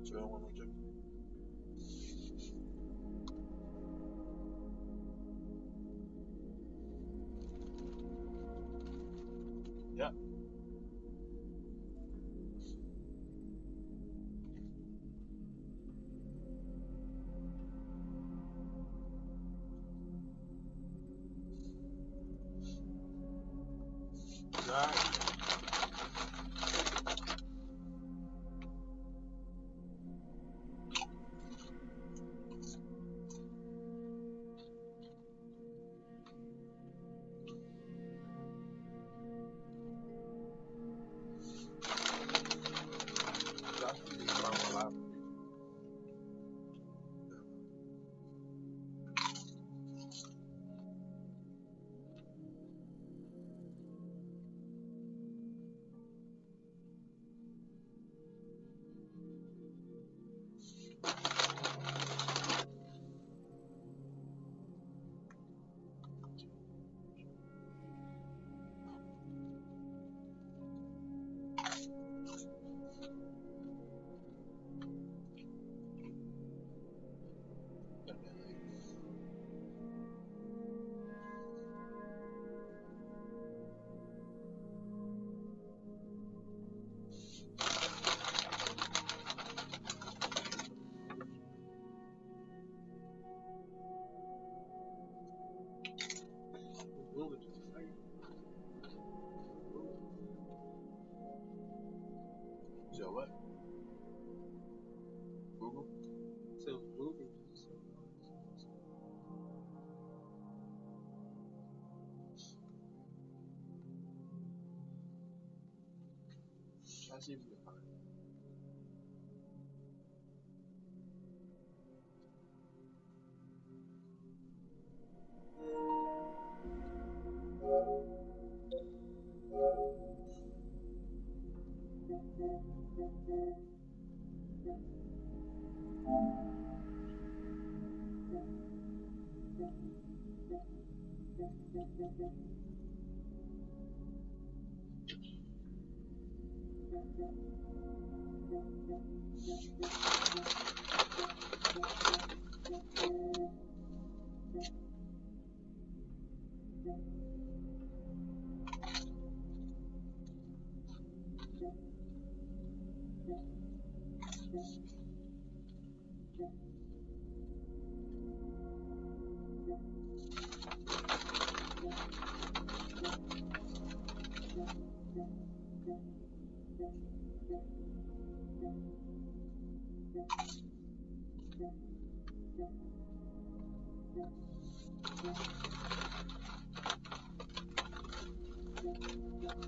So I don't want no chicken. Yeah. Alright. That's the reason why I'm alive. Google just a second. So what? Google? So moving. I see if you can find it.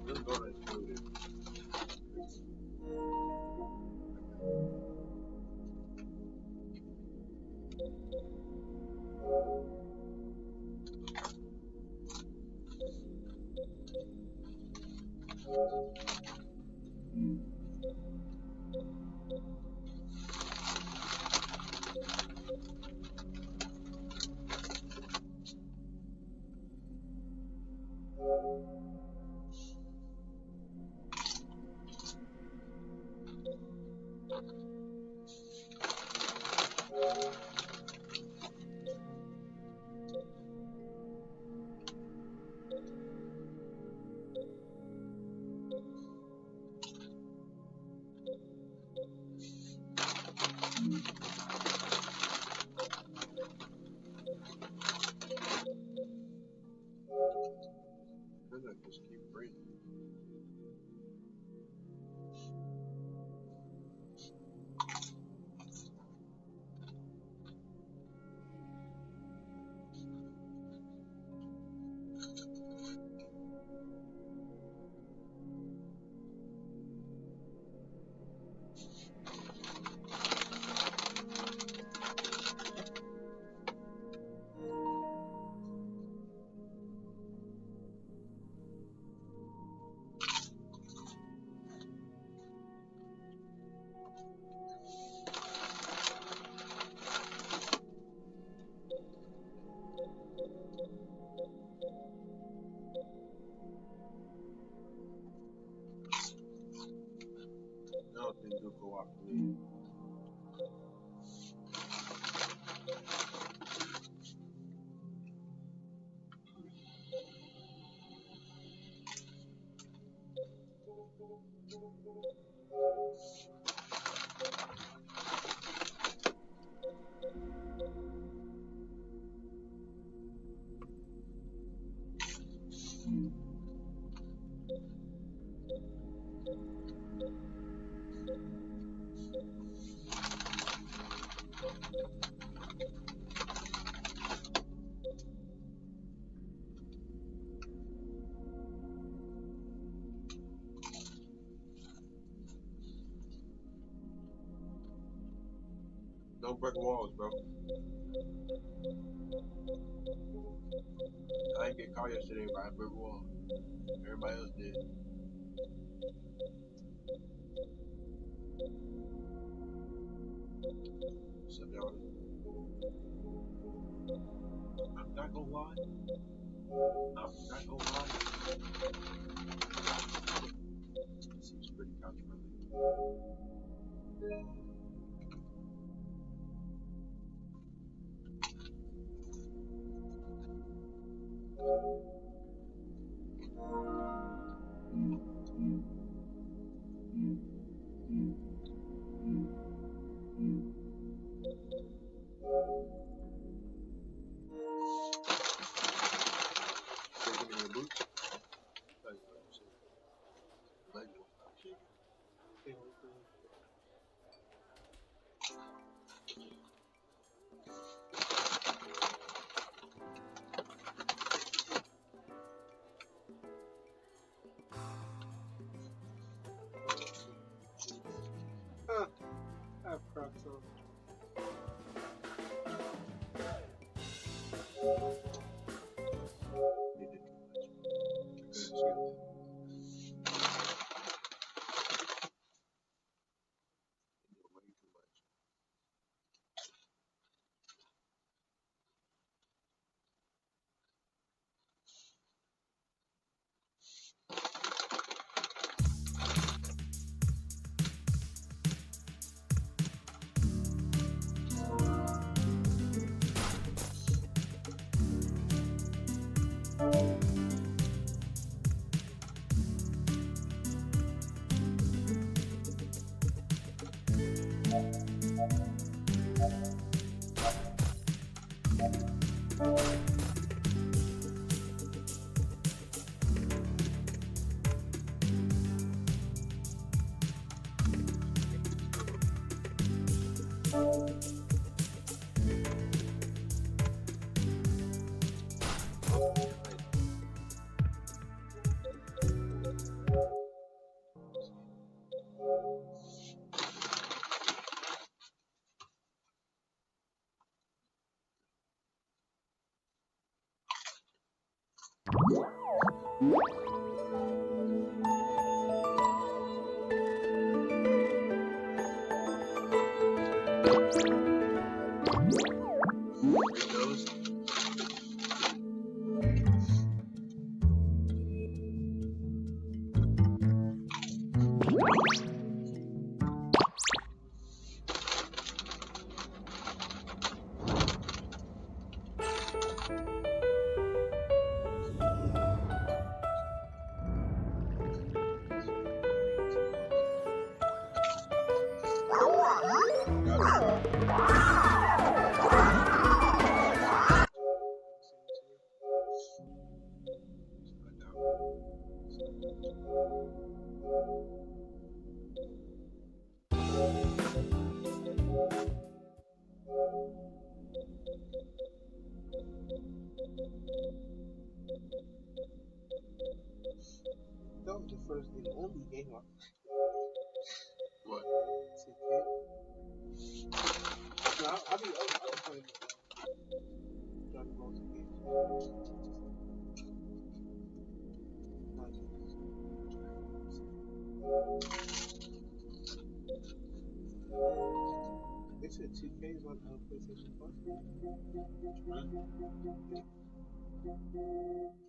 Just go to include it. Then I just keep breathing. No, it didn't do co-op for me. No brick walls, bro. I didn't get caught yesterday by a brick wall. Everybody else did. What's up, y'all? I'm not gonna lie. It seems pretty couch friendly. Shaking in your boots? Tell you what, shaking. Leg won't stop shaking. Okay, okay. I have Crocs on. They did too much. Good excuse. They did way too much. Those That was the first and only game I what? 2K. No, I'll be playing Dragon Ball Z games. Not games. They said 2K is on PlayStation Plus.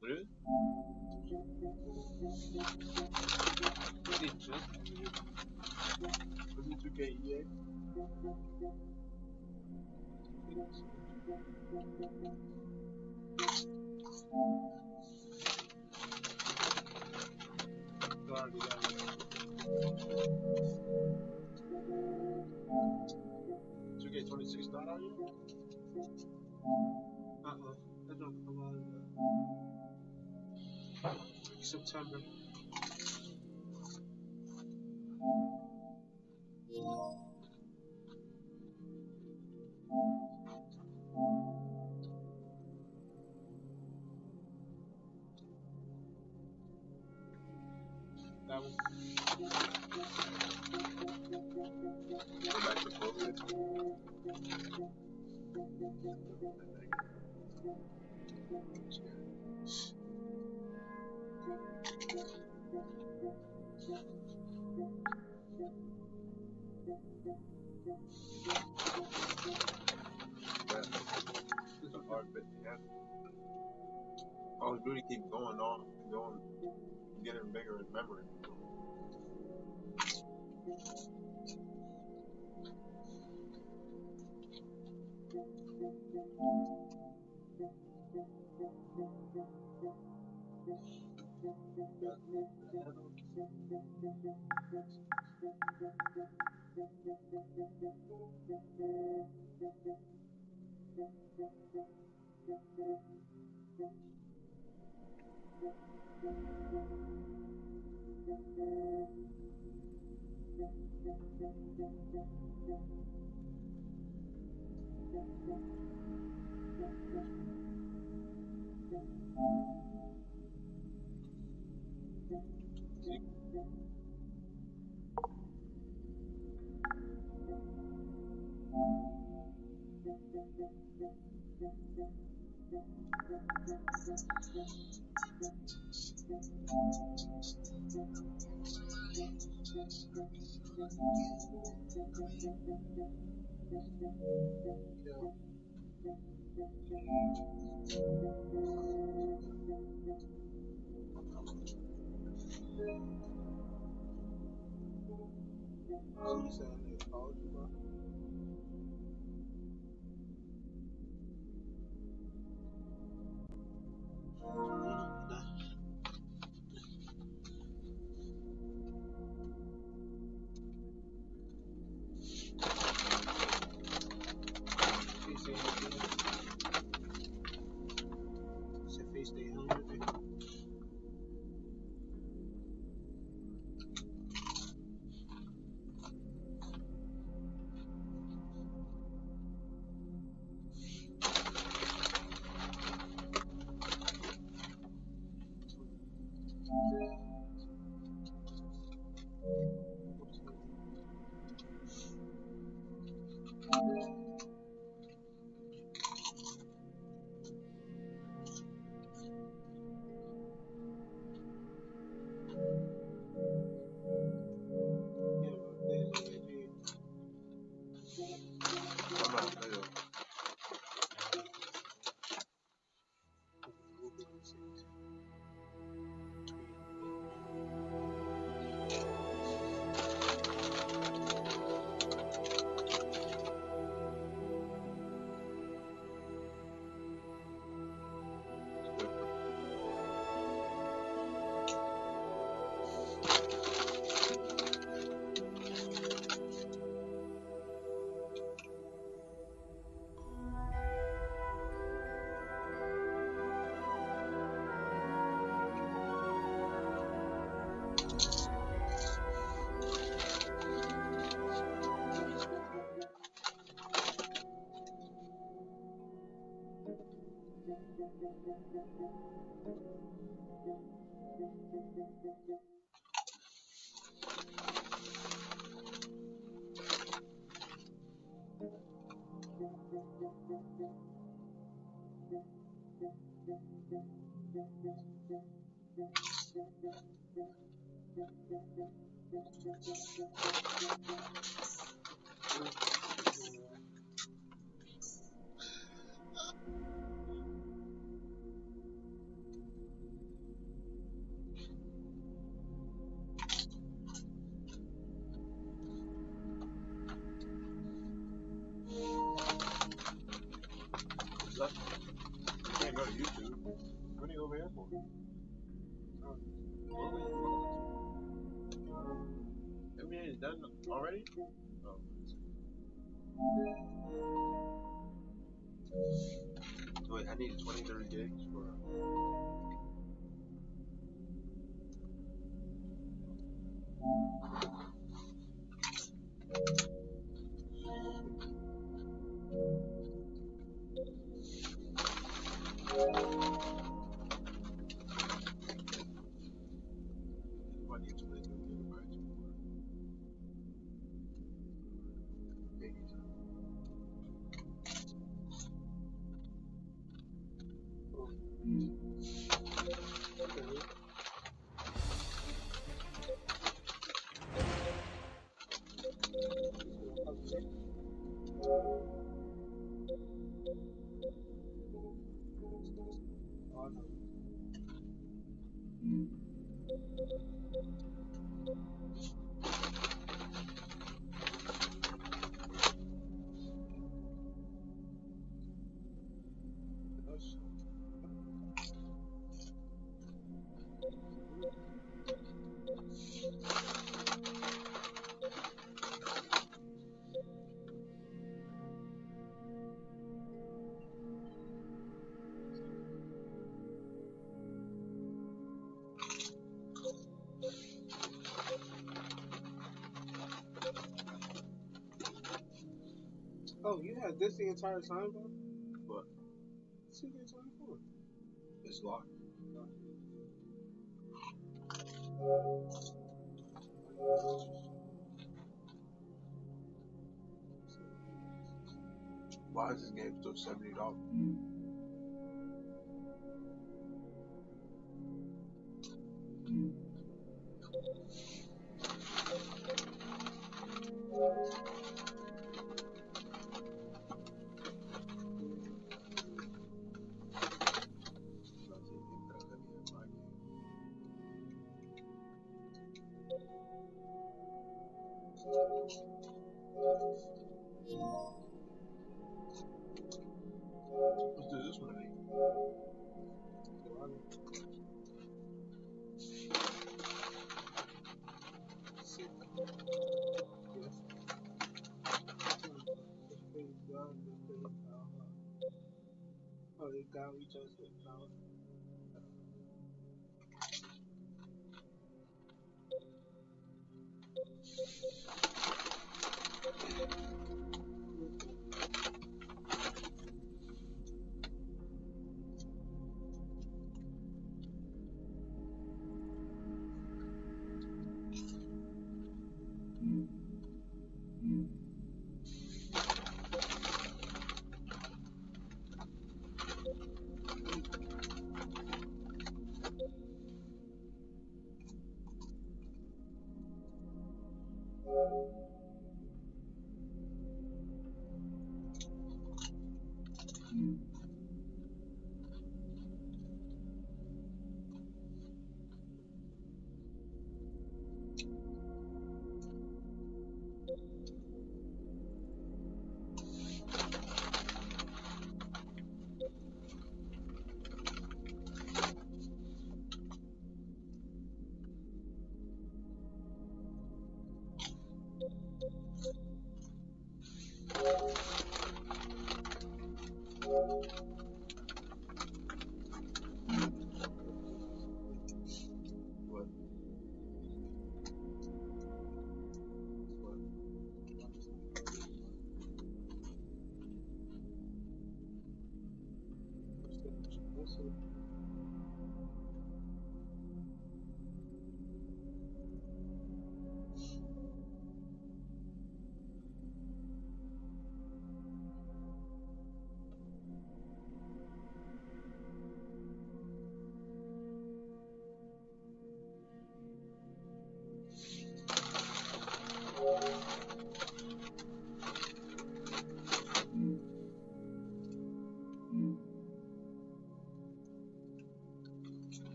What is it? They just added it. Was it 2K EA? I think so. I already got it. 2K26 not out yet? That don't come out in September. That one. Go back to focus. It's a hard bit to handle. Call of Duty keep going on and going, getting bigger in memory. So you saying they called you, bro? You saying your face stay home with me? Yeah, but they did. I'm not playing. You can't go to YouTube. What are you over here for? NBA is done already? Oh. Wait, I need 20, 30 gigs for. I need 22 gigabytes for 80. Oh, you had this the entire time, bro? But What's he getting 24? it's locked. Why is this game still $70? Let's do this one. Yes. Oh, they got each other now. What? What?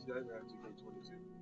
See, I even have 2K22.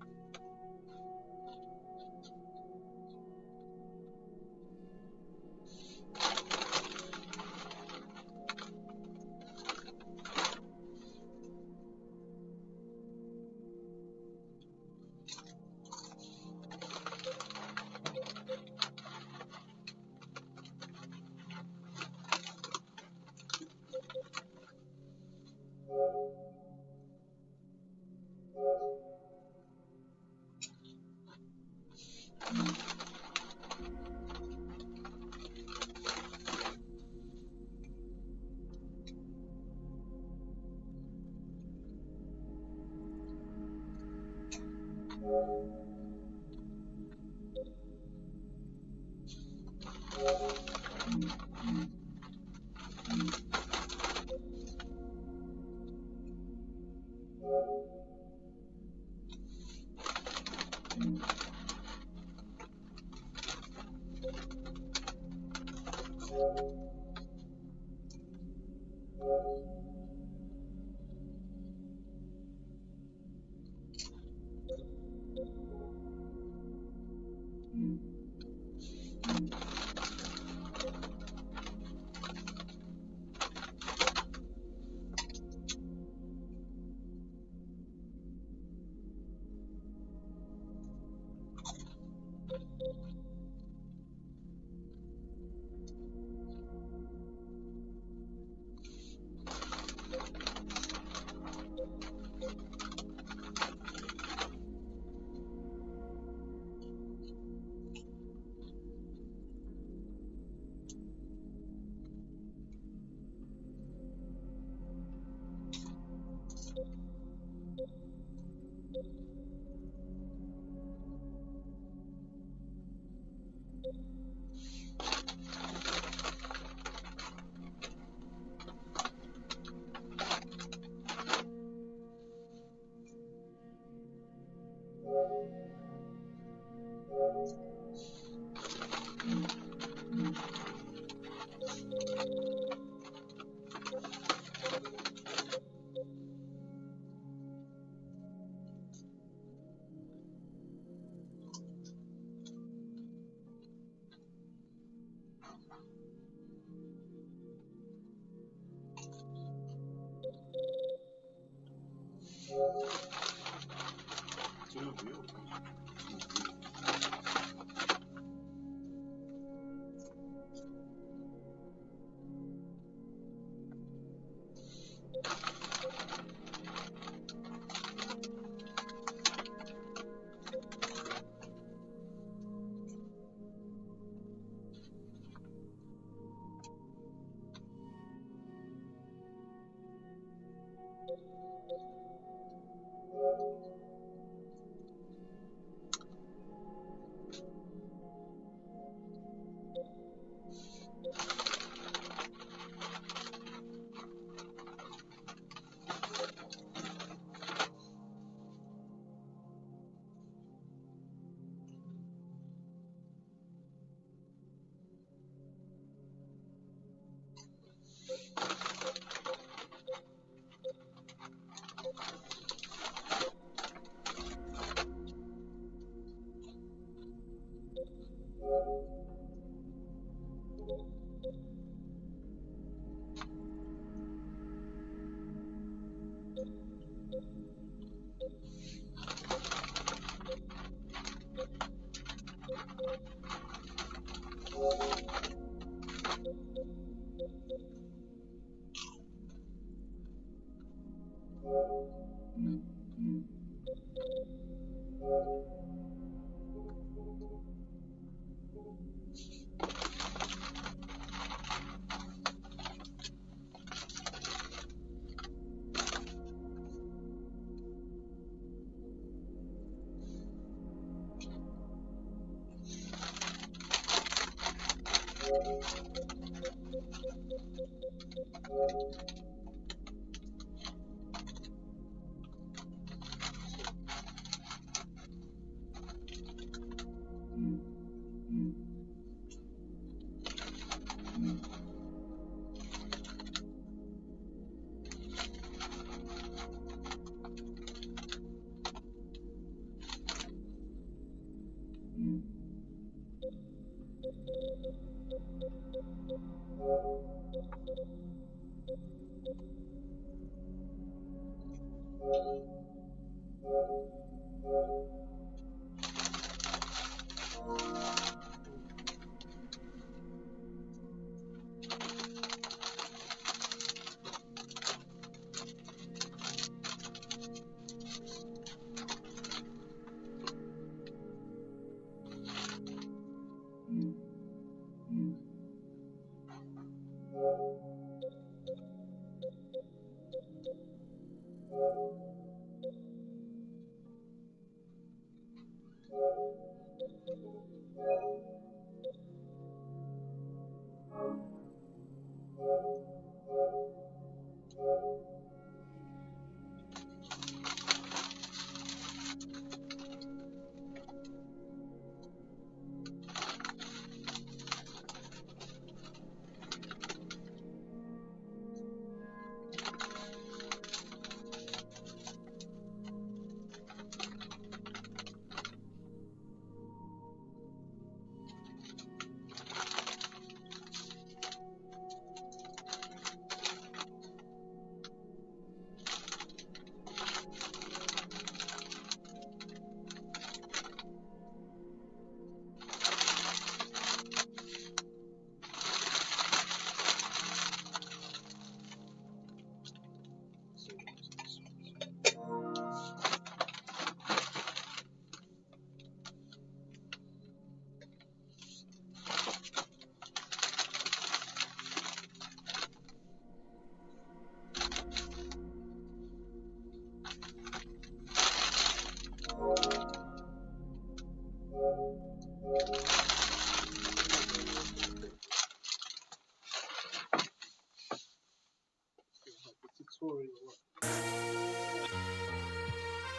Tutorial.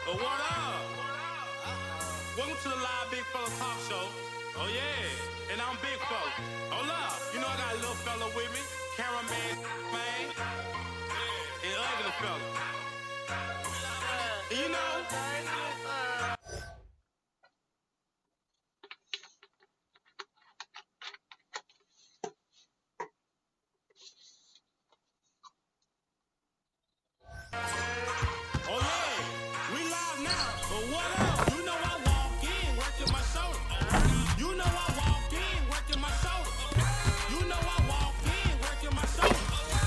What up? Welcome to the live Big Fella Talk Show. Oh yeah, and I'm Big Fella. Hold up, you know I got a little fella with me, cameraman, man, and ugly fella. And you know, oh yeah, we live now. But what up? You know I walk in working my shoulder. You know I walk in working my shoulder. You know I walk in working my shoulder.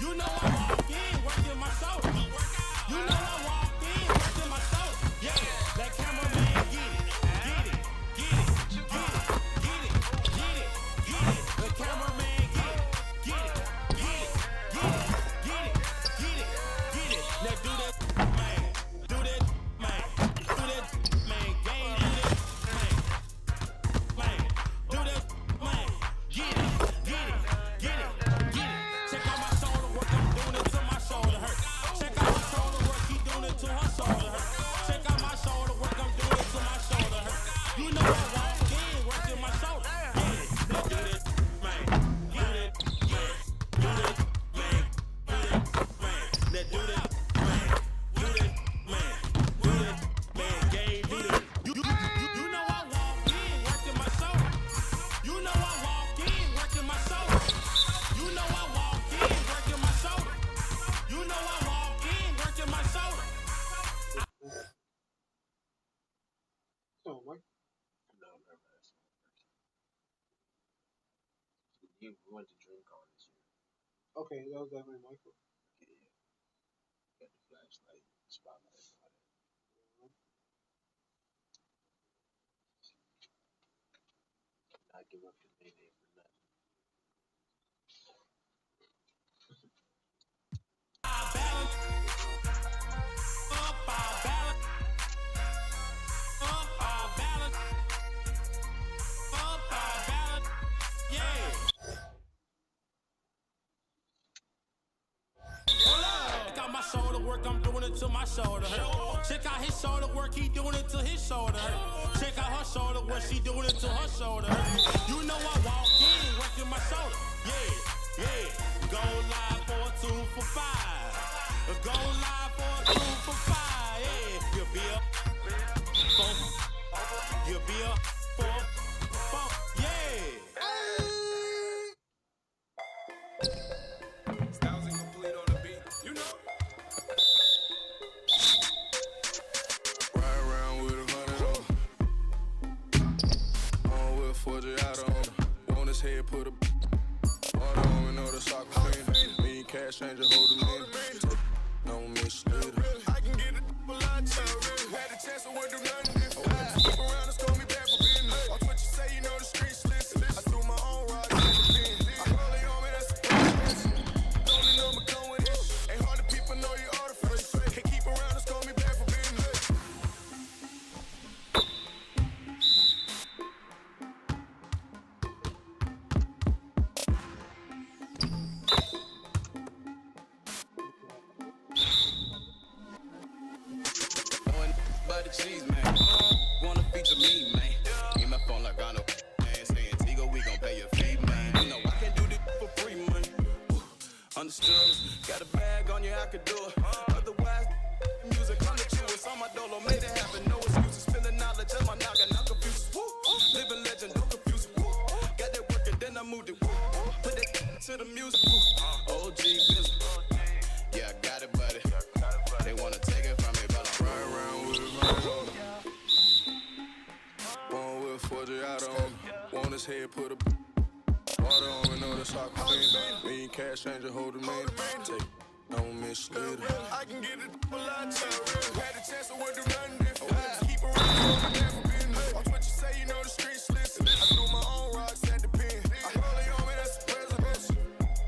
You know I walk in, working my shoulder. You know I walk in, working my shoulder. Yeah, that cameraman get it, get it, get it, get it, get it, get it, get it. The cameraman get it, get it, get it, get it, get it, get it, get it. Now do that, man, do that, man, do that, man, game, do that, man, man, do that, man, get it, get it, get it, get it. Check out my shoulder work, I'm doing it till my shoulder hurt. Check out my shoulder work, he doing it till her shoulder hurt. Check out my shoulder work, I'm doing it till my shoulder hurt. You know I walk in, working my shoulder. Yeah, let's do this, man. Do this, man. Do this, man. Do this, man. Let's do this, man. Do this, man. Do this, man. Game, do this. You know I walk in, working my shoulder. You know I walk in, working my shoulder. You know I walk in, working my shoulder. You know I walk in, working my shoulder. So, Mike, No, never that song. You went to drink on this year. okay, that was definitely Michael. Yeah. Got the flashlight, spotlight, and all that. Not give up your name for nothing. Shoulder work, I'm doing it till my shoulder hurt. Check out his shoulder work, he doing it till his shoulder hurt. Check out her shoulder work, she doing it till her shoulder hurt. You know I walk in, working my shoulder. Yeah, yeah. Go live for a 2 for 5. Go live for a 2 for 5. Yeah, you'll be up. You'll be up. 4. Yeah. Styles incomplete on the beat, you know. Ride around with a hundred on with a Forgiato on. On his head, put a water on and know the soccer fiend. Me and cash changer hold him in. No misleader. I can get it a lot cheaper. Had a chance, I wouldn't do nothing different. Keep around us, call me back for business. Watch what you say, you know the streets listen. I threw my own rock in the pen. I roll it on me, that's a problem. Don't need number going in. Ain't hard to people know you artificial. Can't keep around us, call me back for business. But the cheese, man. Wanna feature me, man. Get my phone like I know. Man, saying Tigo, we gon' pay your fee, man. You know I can do this for free, man. Understood. Got a bag on you, I could do it. Otherwise, music come to you. It's on my dolo, made it happen. No excuses. Spilling knowledge of my noggin, not confused. Living legend, don't confuse. Got that work and then I moved it. Put that to the music. OG business. Yeah, I got it, buddy. They wanna take it from me, but I'm right around with a hundred. One with a Forgiato on. On his head, put a water on and know the soccer fiend. Me and cash changer hold him in. Take no misleader. I can get it a lot cheaper. Had a chance, I wouldn't do nothing different. Keep around, watch what you say, you know the streets listen. I threw my own rocks at the pen. I roll it on me, that's the president.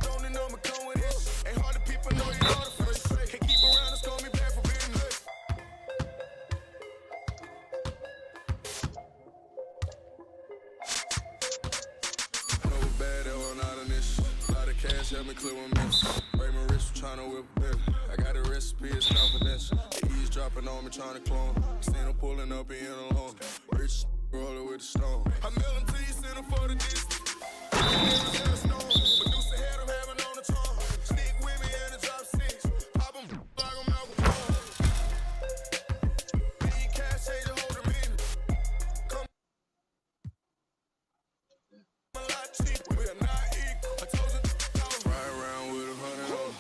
Don't need no McCone with it. Ain't hard to people know you artificial. Can't keep around us, call me back for business. I know we're bad, that one out of this. A lot of cash, help me clear my mess. Raymond Rich, tryna whip a bill. I got a recipe, it's confidential. The ease dropping on me, tryna clone. Seen him pulling up, he in alone. Rich, rolling with the stone. I mail him to you, send him for the distance. Medusa had him having on the throne. Stick with me and the drop 6. Pop him like I'm out with Need cash, change to hold him in. Come a lot cheap, we are not equal. I told you, I was right around with a hundred on.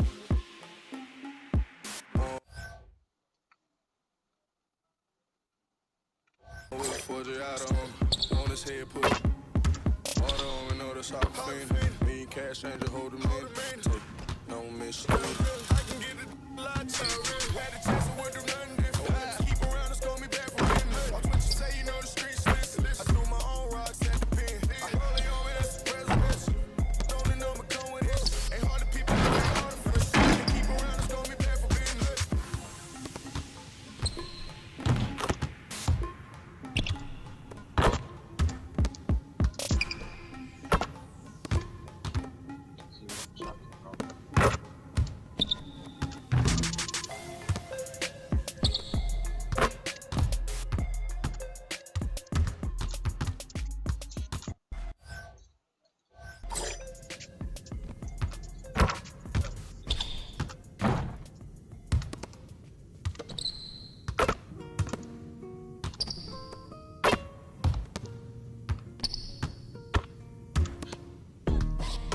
With a Forgiato on his head, put water on and know the soccer fiend. Me and cash changer hold him in. Take no bitch. I can get a lot of time. Had a chance, I wouldn't do nothing different. Keep around and scold me back for winning. Watch what you say, you know the streets listen. I threw my own rocks at the pen. Rolling on me, that's the presidential. Don't know me come with this. Ain't hard to people that ain't hard for the shit. Keep around and scold me back for business.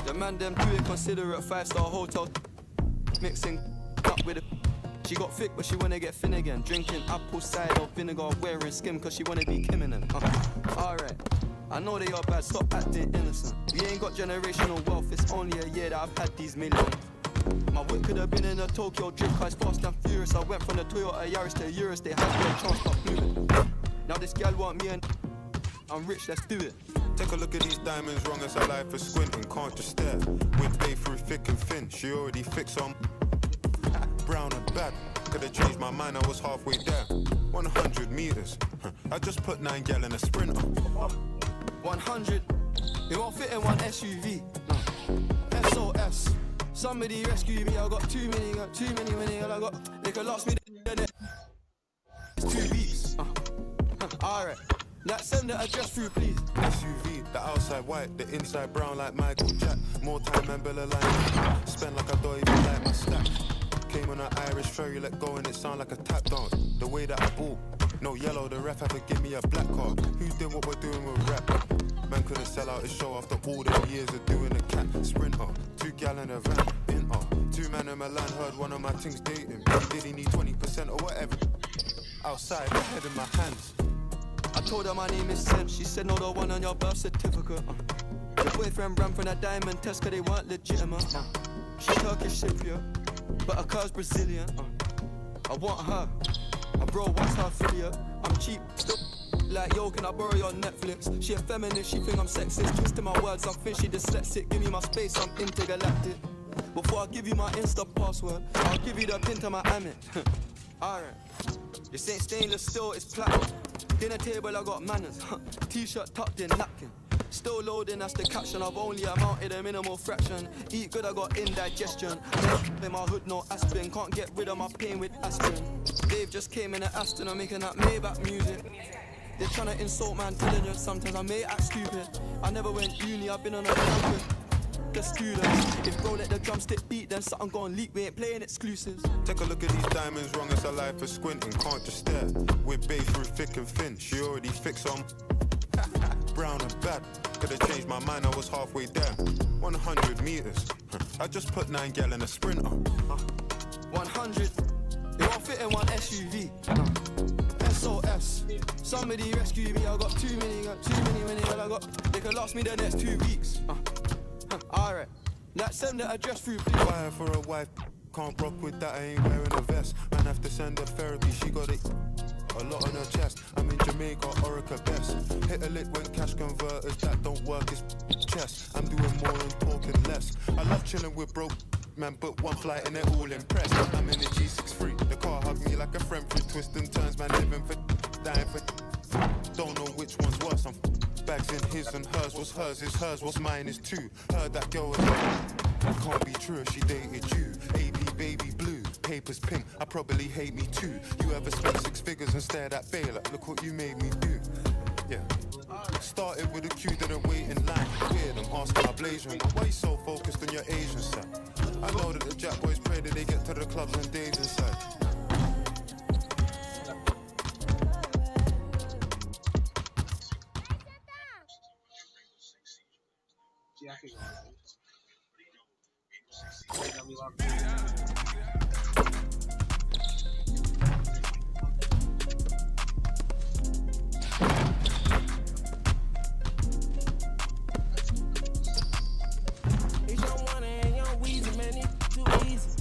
The man them too inconsiderate, 5-star hotel mixing up with it. She got thick but she wanna get thin again. Drinking apple cider vinegar, wearing skim cause she wanna be Kim and them. Alright, I know they are bad, stop acting innocent. We ain't got generational wealth, it's only a year that I've had these millions. My whip could have been in a Tokyo drift car, it's fast and furious. I went from the Toyota Yaris to Urus, they had no chance but blew it. Now this gal want me and I'm rich, let's do it. Take a look at these diamonds, wrong as her life is squinting, can't just stare. With bay through thick and thin, she already fixed on brown and bad. Could've changed my mind, I was halfway there. 100 meters, I just put 9 gal in a sprinter. 100, it won't fit in one SUV. SOS, somebody rescue me, I got too many, I got, they could last me it's 2 weeks. Alright. Like send the address through, please. SUV, the outside white, the inside brown like Michael Jack. More time than Bella Line. Spend like I don't even like my stack. Came on an Irish ferry, let go and it sound like a tap dance. The way that I ball, no yellow, the ref had to give me a black card. Who's doing what we're doing with rap? Man couldn't sell out his show after all the years of doing a cat sprinter. 2 gal in a van, inter. 2 man in Milan heard one of my things dating. Did he need 20% or whatever? Outside, my head in my hands. I told her my name is Sam, she said no, the one on your birth certificate. Your boyfriend ran from that diamond test cause they weren't legitimate. She's Turkish Cypriot, but her car's Brazilian. I want her, my bro wants her affiliate. I'm cheap, still like yo, can I borrow your Netflix? She a feminist, she think I'm sexist. Twisting my words, I think she dyslexic. Give me my space, I'm intergalactic. Before I give you my Insta password, I'll give you the pin to my Amex. Alright, this ain't stainless steel, it's platinum. Dinner table, I got manners. T-shirt tucked in, napkin. Still loading, that's the caption. I've only amounted a minimal fraction. Eat good, I got indigestion. In my hood, no aspirin. Can't get rid of my pain with aspirin. Dave just came in an Aston, I'm making that Maybach music. They're trying to insult my intelligence. Sometimes I may act stupid. I never went uni, I've been on a campus. The students, if bro let the drumstick beat, then something gon' leak, we ain't playing exclusives. Take a look at these diamonds, wrong as her life is squinting, can't just stare. With bay through thick and thin, she already fixed on brown and bad. Could've changed my mind, I was halfway there. 100 meters, I just put 9 gal in a sprinter. 100, it won't fit in one SUV. SOS, somebody rescue me, I got too many, I got, they could last me the next 2 weeks. Alright, like send the address through, please. Fire for a wife, can't rock with that, I ain't wearing a vest. Man have to send her therapy, she got it a lot on her chest. I'm in Jamaica, Orica best. Hit a lick when cash converters, that don't work, it's chess. I'm doing more and talking less. I love chilling with broke man, but one flight and they're all impressed. I'm in the G63, the car hugged me like a friend through twists and turns, man living for dying for. Don't know which one's worse, I'm bags in his and hers. What's hers is hers, what's mine is too. Heard that girl was can't be true if she dated you. AP baby blue, papers pink, I probably hate me too. You ever spent 6 figures and stared at Baylor? Look what you made me do. Yeah. Started with a queue, didn't wait in line. Weird, I'm asking my blazer, why you so focused on your Asian side? I know that the Jack boys pray that they get to the clubs and days inside. Yeah, I can go. Got me locked in. It's your one and your Weezy, man, it's too easy.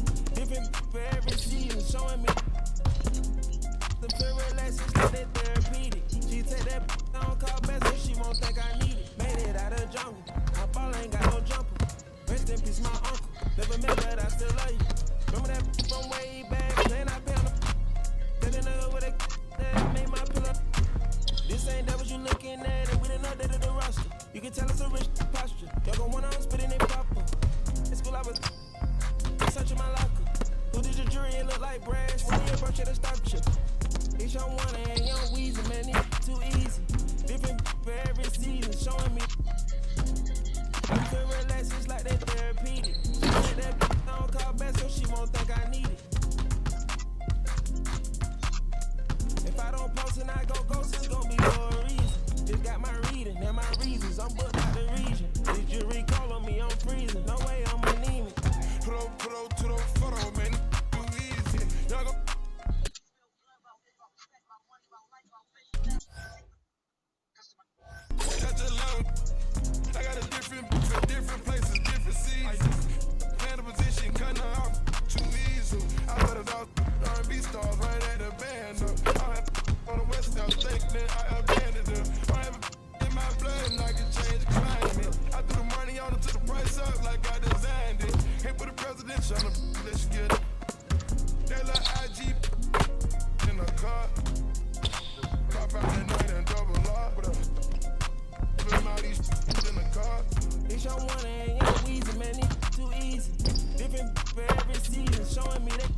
approach it to stop you. It's your one and young Weezy, man, it's too easy. Different for every season, showing me. You feel relaxed, it's like that therapeutic. She let that don't call back so she won't think I need it. If I don't post and I go ghost, it's gonna be for a reason. Just got my reading and my reasons, I'm booked out the region. Did you recall on me, I'm freezing, no way I'm anemic. Put up to the photo, man, too easy. Y'all go. Touch a love. I got a different places, different seasons. Plan a position, cutting her off too easy. I let it off R&B stars right at the band. I had on the West Coast, thinking I abandoned her. I have in my blood and I can change the climate. I threw the money on it, took the price up like I designed it. Ain't put a presidential on the let's get it. That little IG in the car. Pop out at night and double R. Put them out these in the car. It's your one and young Weezy, man, it's too easy. Different for every season, showing me that.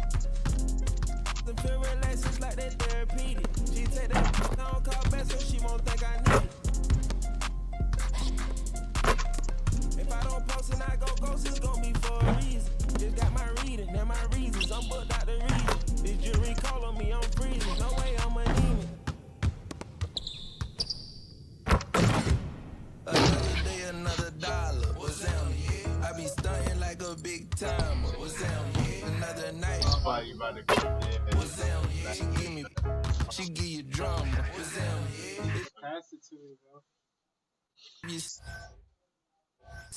The feel relaxed, it's like that therapeutic. She take that don't call back so she won't think I need it. If I don't post and I go ghost, it's gonna be for a reason. Just got my reading and my reasons, I'm booked out the region. Did you recall on me, I'm freezing, no way I'm anemic. Another day, another dollar. What's down? I be stunting like a big timer. What's down? Another night. What's down? She give you drama. What's down? Pass it to me, bro. You see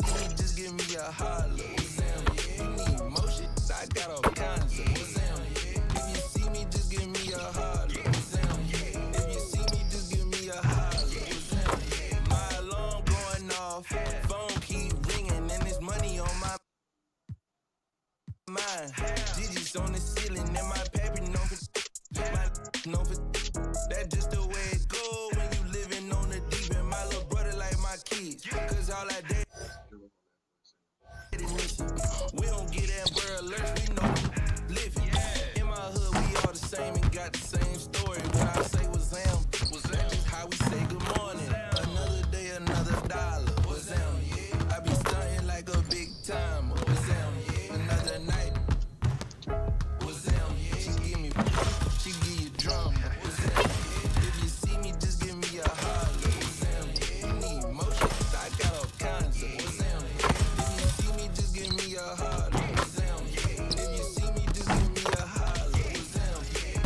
me, just give me a holler. What's down? You need motion? I got all kinds of. What's down? If you see me, just give me a holler. What's down? If you see me, just give me a holler. What's down? My alarm going off, phone keep ringing, and there's money on my mind. Digits on the ceiling, and my paper known for that's just the way it go when you living on the deep end. My little brother like my kids, cause all I did we don't get Amber Alerts, we know living. In my hood, we all the same and got the same story. When I say was that just how we say good morning. Another day, another dollar. What's down? I be stunting like a big timer. What's down? Another night. What's down? She give you drama. What's down? If you see me, just give me a holler. What's down? You need motion? I got all kinds of. What's down? If you see me, just give me a holler. What's down? If you see me, just give me a holler. What's down?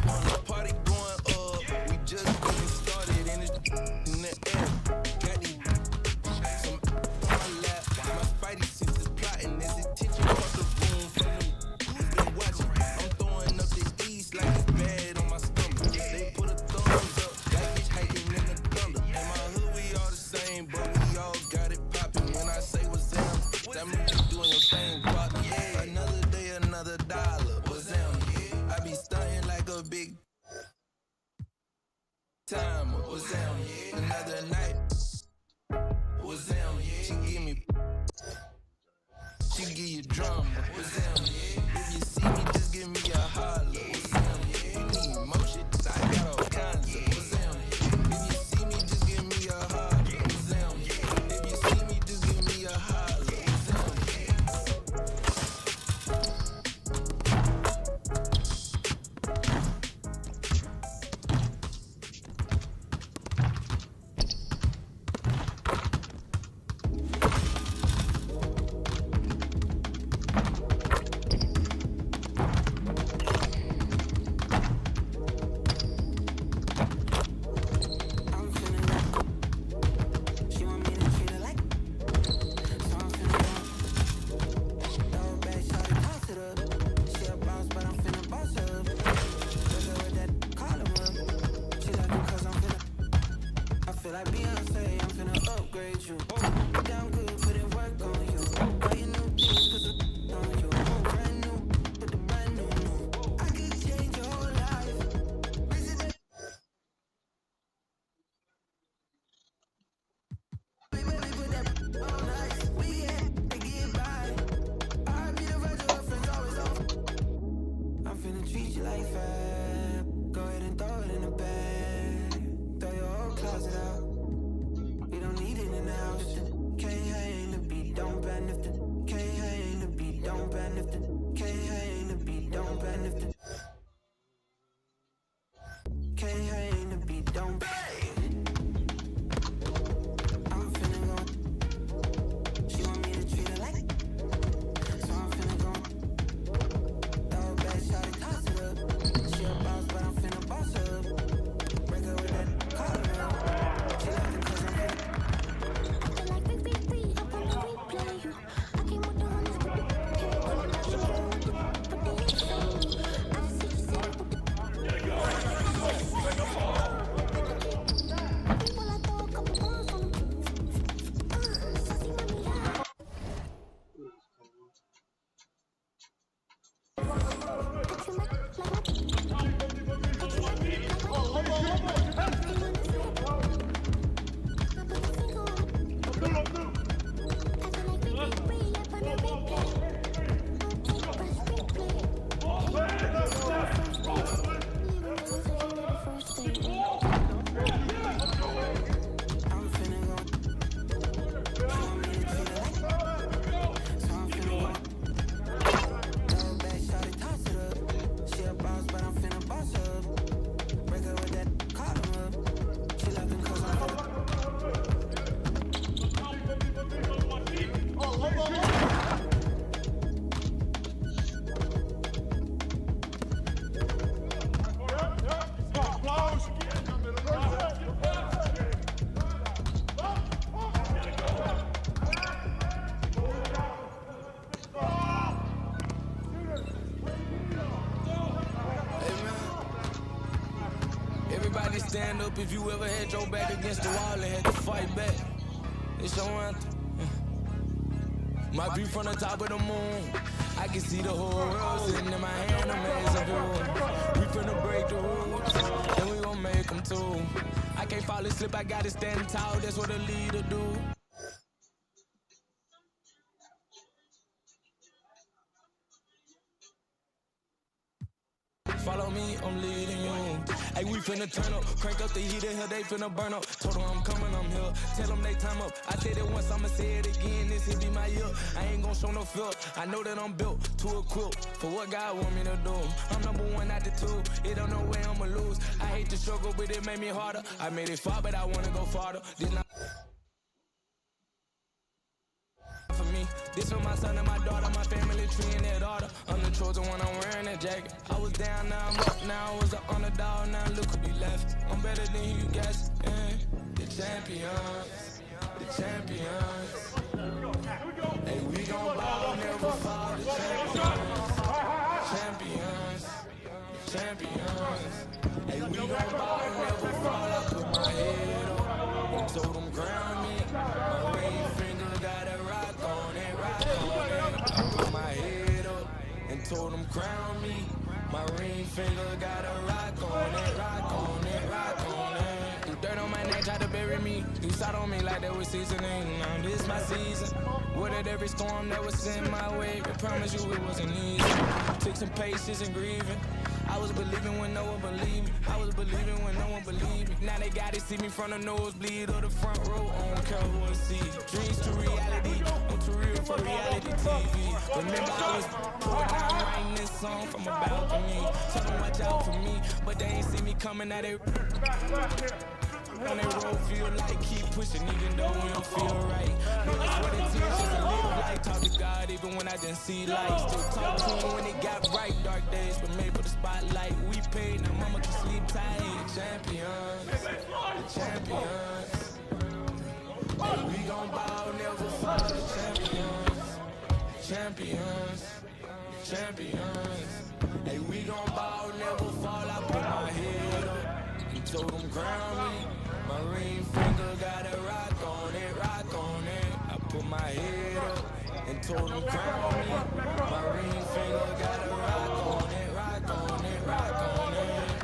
On the party going up, we just getting started in the air. Got these some on my lap. My spidey senses plotting. There's attention across the room from them who's been watching. I'm throwing up the east like it's bad on my stomach. They put a thumbs up like it's hiking in the thunder. In my hood, we all the same, but we all got it popping. When I say what's down, that means you doing your thing, pop. Yeah. Another day, another dollar. What's down? I be stunting like a big timer. What's down? Another night. What's down? She give you drama. What's down? If you see me, just give me a holler. What's down? You need motion? I got all kinds of. What's down? If you see me, just give me a holler. What's down? If you see me, just give me a holler. What's down? if the can't hang the beat, don't I'm finna go. She want me to treat her like, so I'm finna go. Throw it back, shawty, toss it up. She a boss, but I'm finna boss her up. Break her with that collar up. She like it 'cause I'm finna. I feel like big, big, big, I'm gonna replay you. I came with the hundreds, but the she came with the insane. I just see you sit up with the people, I throw a couple bombs on them. Saucy mommy, yeah. Everybody stand up if you ever had your back against the wall and had to fight back. It's your anthem. My view from the top of the moon. I can see the whole world sitting in my hand. I'm as a view. We finna break the rules, and we gon' make them too. I can't fall asleep, I gotta stand tall. That's what a leader do. Follow me, I'm leading you. Hey, we finna turn up, crank up the heat in here, they finna burn up. Told them I'm coming, I'm here. Tell them they time up. I said it once, I'ma say it again. This here be my year. I ain't gon' show no fear. I know that I'm built to equip for what God want me to do. I'm number one out the two. It don't know where I'ma lose. I hate the struggle, but it made me harder. I made it far, but I wanna go farther. This not for me. This for my son and my daughter, my family tree and their daughter. I'm the chosen one, I'm wearing that jacket. I was down, now I'm up, now I was the underdog, now look who be left. I'm better than you guys, the champions, the champions. Hey, we gon' ball, never fall, the champions, champions, champions. Hey, we gon' ball, never fall, I put my head up, told them ground me, my ring finger got a rock on it, rock on it. I put my head up and told them crown me, my ring finger got a rock on it, rock on it, rock on it. Threw dirt on my neck, tried to bury me, you sat on me like that was seasoning. Now this my season, weathered every storm that was sent my way. I promise you it wasn't easy, took some patience and grieving. I was believing when no one believed me. I was believing when no one believed me. Now they gotta see me from the nosebleed or the front row. I don't care who I see. Dreams to reality, I'm too real for reality TV. Remember I was poor, now I'm writing this song from a balcony. Tell them watch out for me, but they ain't see me coming at it. On that road, feel like keep pushing, even though we don't feel right. No, that's what it is, just to live life. Talk to God, even when I didn't see light. Still talk to him when it got right. Dark days, but made for the spotlight. We paid, now mama can sleep tight. Champions, the champions. Hey, we gon' ball, never fall. The champions, champions, champions. Hey, we gon' ball, never fall. I put my head up and told them crown me. My ring finger got a rock on it, rock on it. I put my head up and told them crown me. My ring finger got a rock on it, rock on it, rock on it.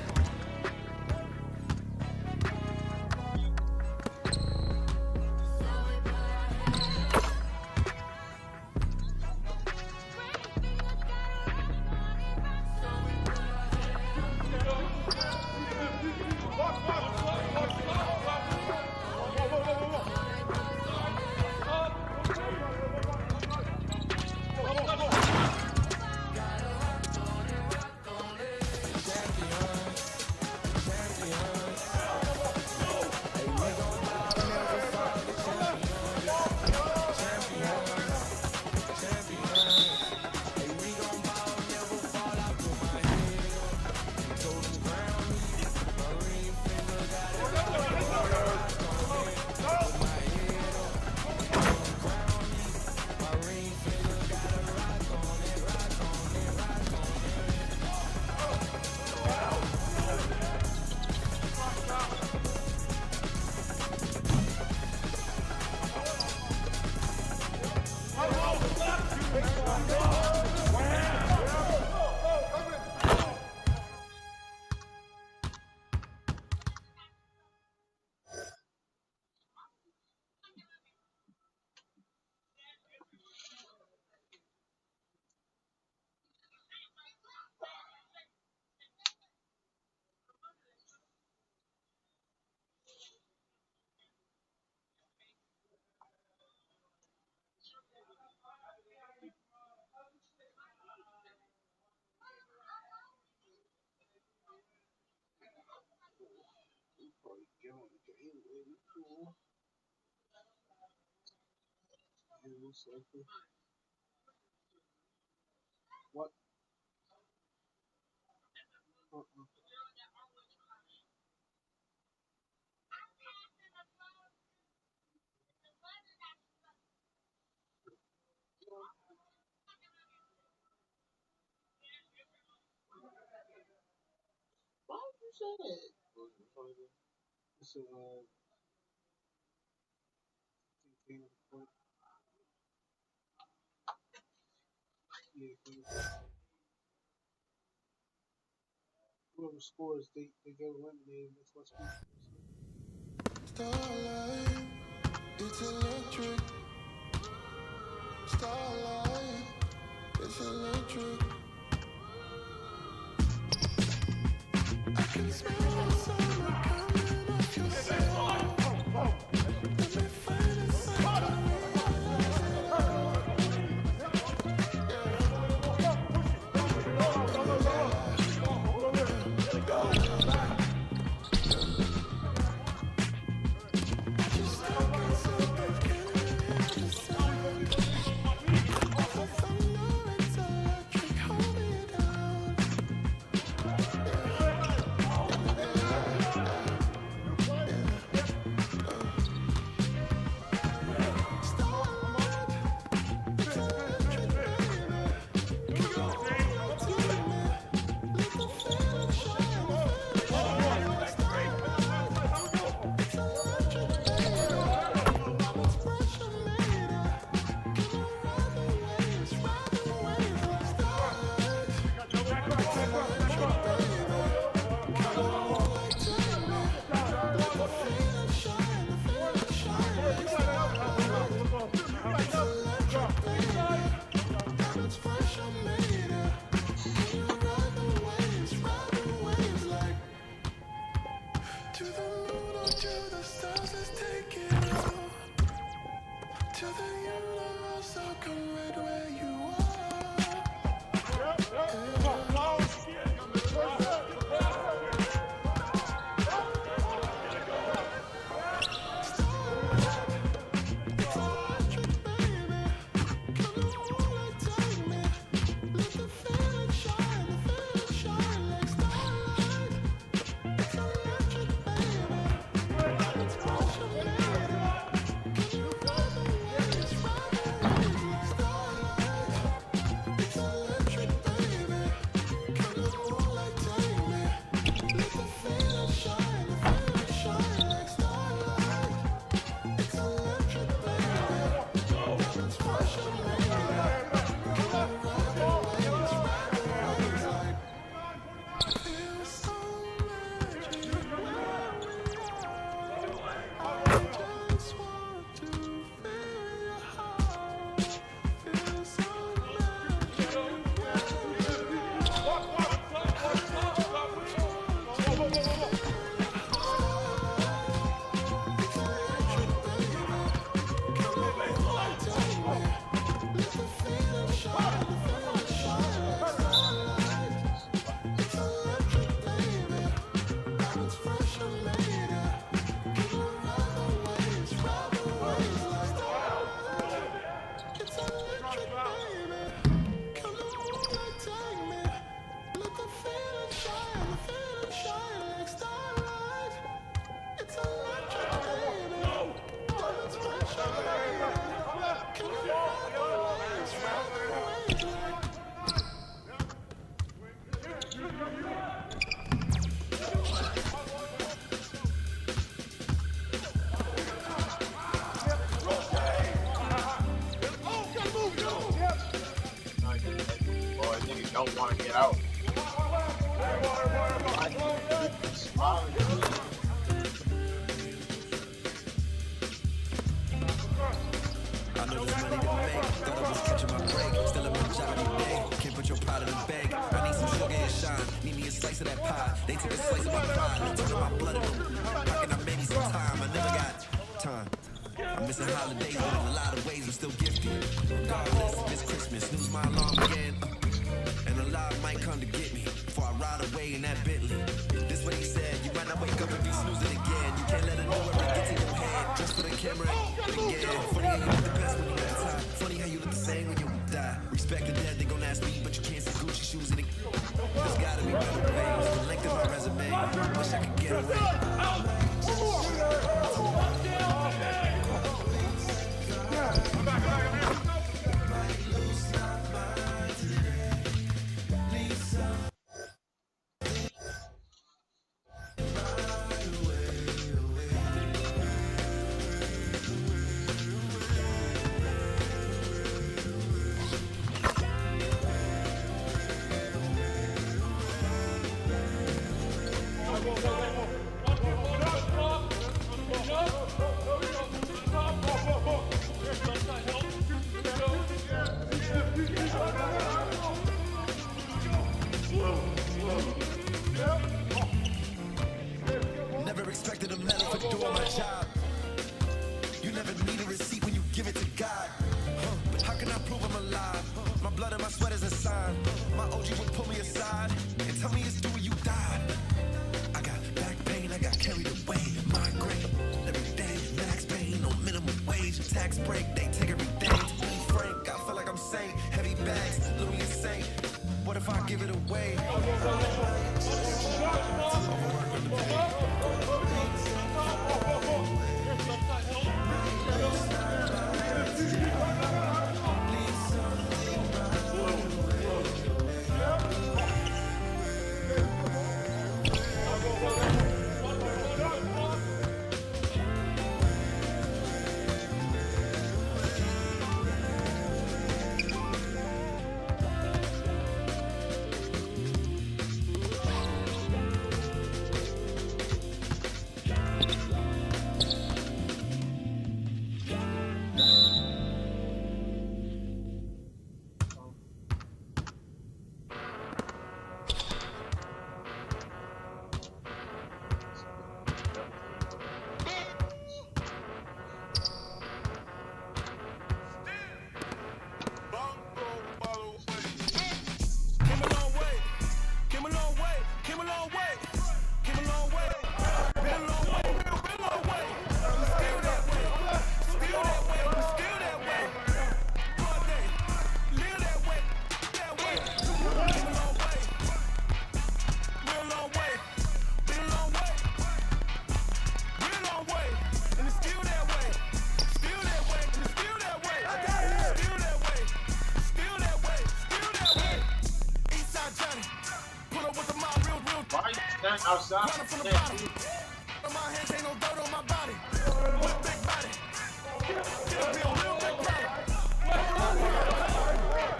cool. What? Why would you say that? It's a, whoever scores, they get eliminated. That's what's Starlight, it's electric. Starlight, it's electric. I can smell the summer coming off your skin. Let me find a sign to don't want to get out. I know this money to make. Thought I was catching my break. Still I'm in job every day. Can't put your pride in the bag. I need some sugar and shine. Need me a slice of that pie. They took a slice of my pride. They took my blood in them. How can I maybe some time? I never got time. I'm missing holidays, but in a lot of ways I'm still gifted. Regardless, it's Christmas. Snooze my alarm again. And a lot might come to get me before I ride away in that Bentley. This what he said. You might not wake up and be snoozing again. You can't let it know camera again. Funny how you look the best when you at the top. Funny how you look the same when you die. Respect the dead, they gon' ask me, but you can't see Gucci shoes in the. There's gotta be better ways. The length of my resume, wish I could get away. Never expected a medal for doing my job. You never need a receipt when you give it to God. But how can I prove I'm alive? My blood and my sweat is a sign. My OG would pull me aside and tell me it's due when you died. I got back pain, I got carried away. Migraine every day, max pain, no minimum wage. Tax break, they take everything. To be frank, I feel like I'm sane. Heavy bags, literally insane. What if I give it away? Outside. My hands ain't no dirt on my body. With big body. It'll be a real big body.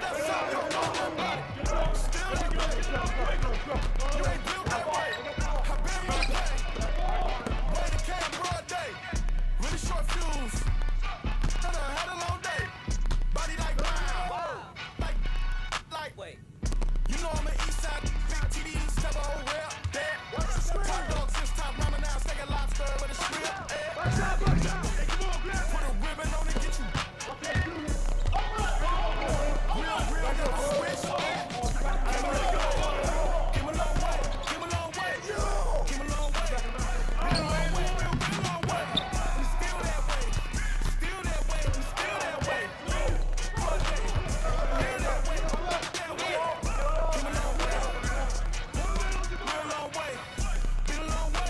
That's how you know my body. Still that way. You ain't built that way. I bury my day. Way to came broad day. Really short fuse. Had a long day. Body like wow. Like. Wait. You know I'm an east side. Big TD, step on real. Top dog, 6 top ramen now, steak and lobster with a shrimp. Put a ribbon on it, get you. Real, never switch. Give me a long way, give me a long way. Give me a long way. Give me a long way, real long way. We still that way. Still that way, we still that way. One day, still that way. Give me a long way. Real long way.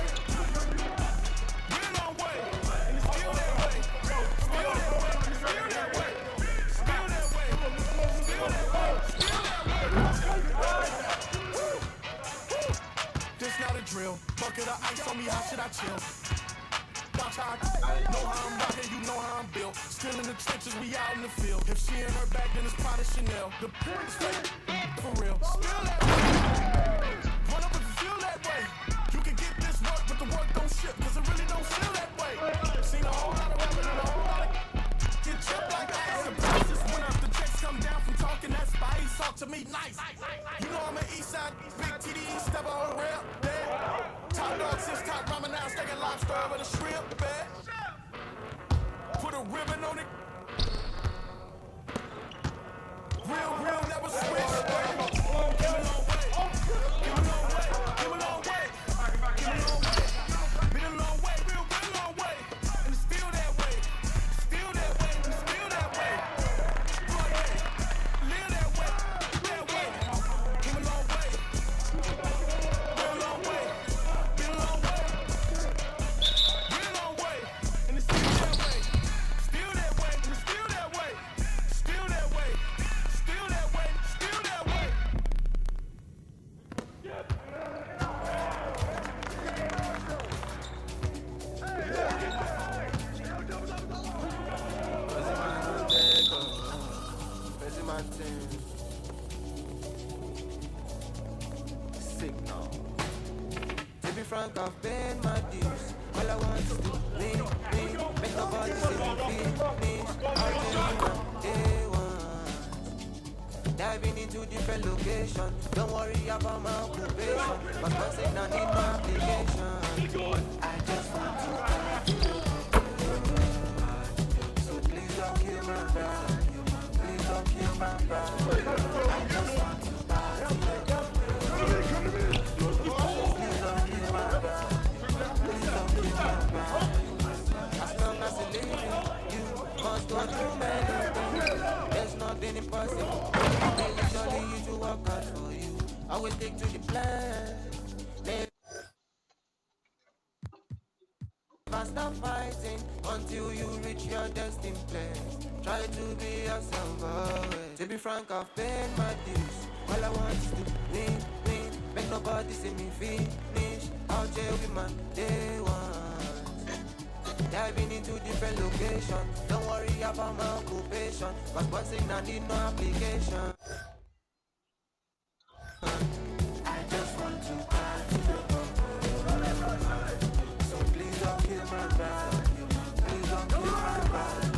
Drill. Bucket of ice on me, how should I chill? Watch how I know how I'm rocking, you know how I'm built. Still in the trenches, we out in the field. If she in her bag, then it's Prada Chanel. The is fake, for real. Still that way. Run up if you feel that way. You can get this work, but the work don't ship, cause it really don't feel that way. Seen a whole lot of rapping and a whole lot of get chipped like ice. And prices went up, the checks come down from talking that spice. Talk to me nice. You know I'm an east side, big TD, step on rail. Top dog, 6 top ramen now, steak and lobster with a shrimp bed. Put a ribbon on it. Real, never switch. traffic now. To be frank, I've been my dues. All I want is to win, make nobody see me finish. I'll tell you my day one. Diving into different locations. Don't worry about my occupation. My person, I need no application. I just want to so please don't kill my brother. Please don't kill my brother. I just want to there's nothing impossible. Surely you should work hard for you. I will stick to the plan. Never stop fighting until you reach your destined place. Try to be yourself always. To be frank, I've paid my dues. All I want is to win. Make nobody see me finish. I'll jail with my day one. Diving into different locations. Don't worry about my occupation. But one thing I need no application. I just want to party. So please don't kill my brother. Please don't kill my brother.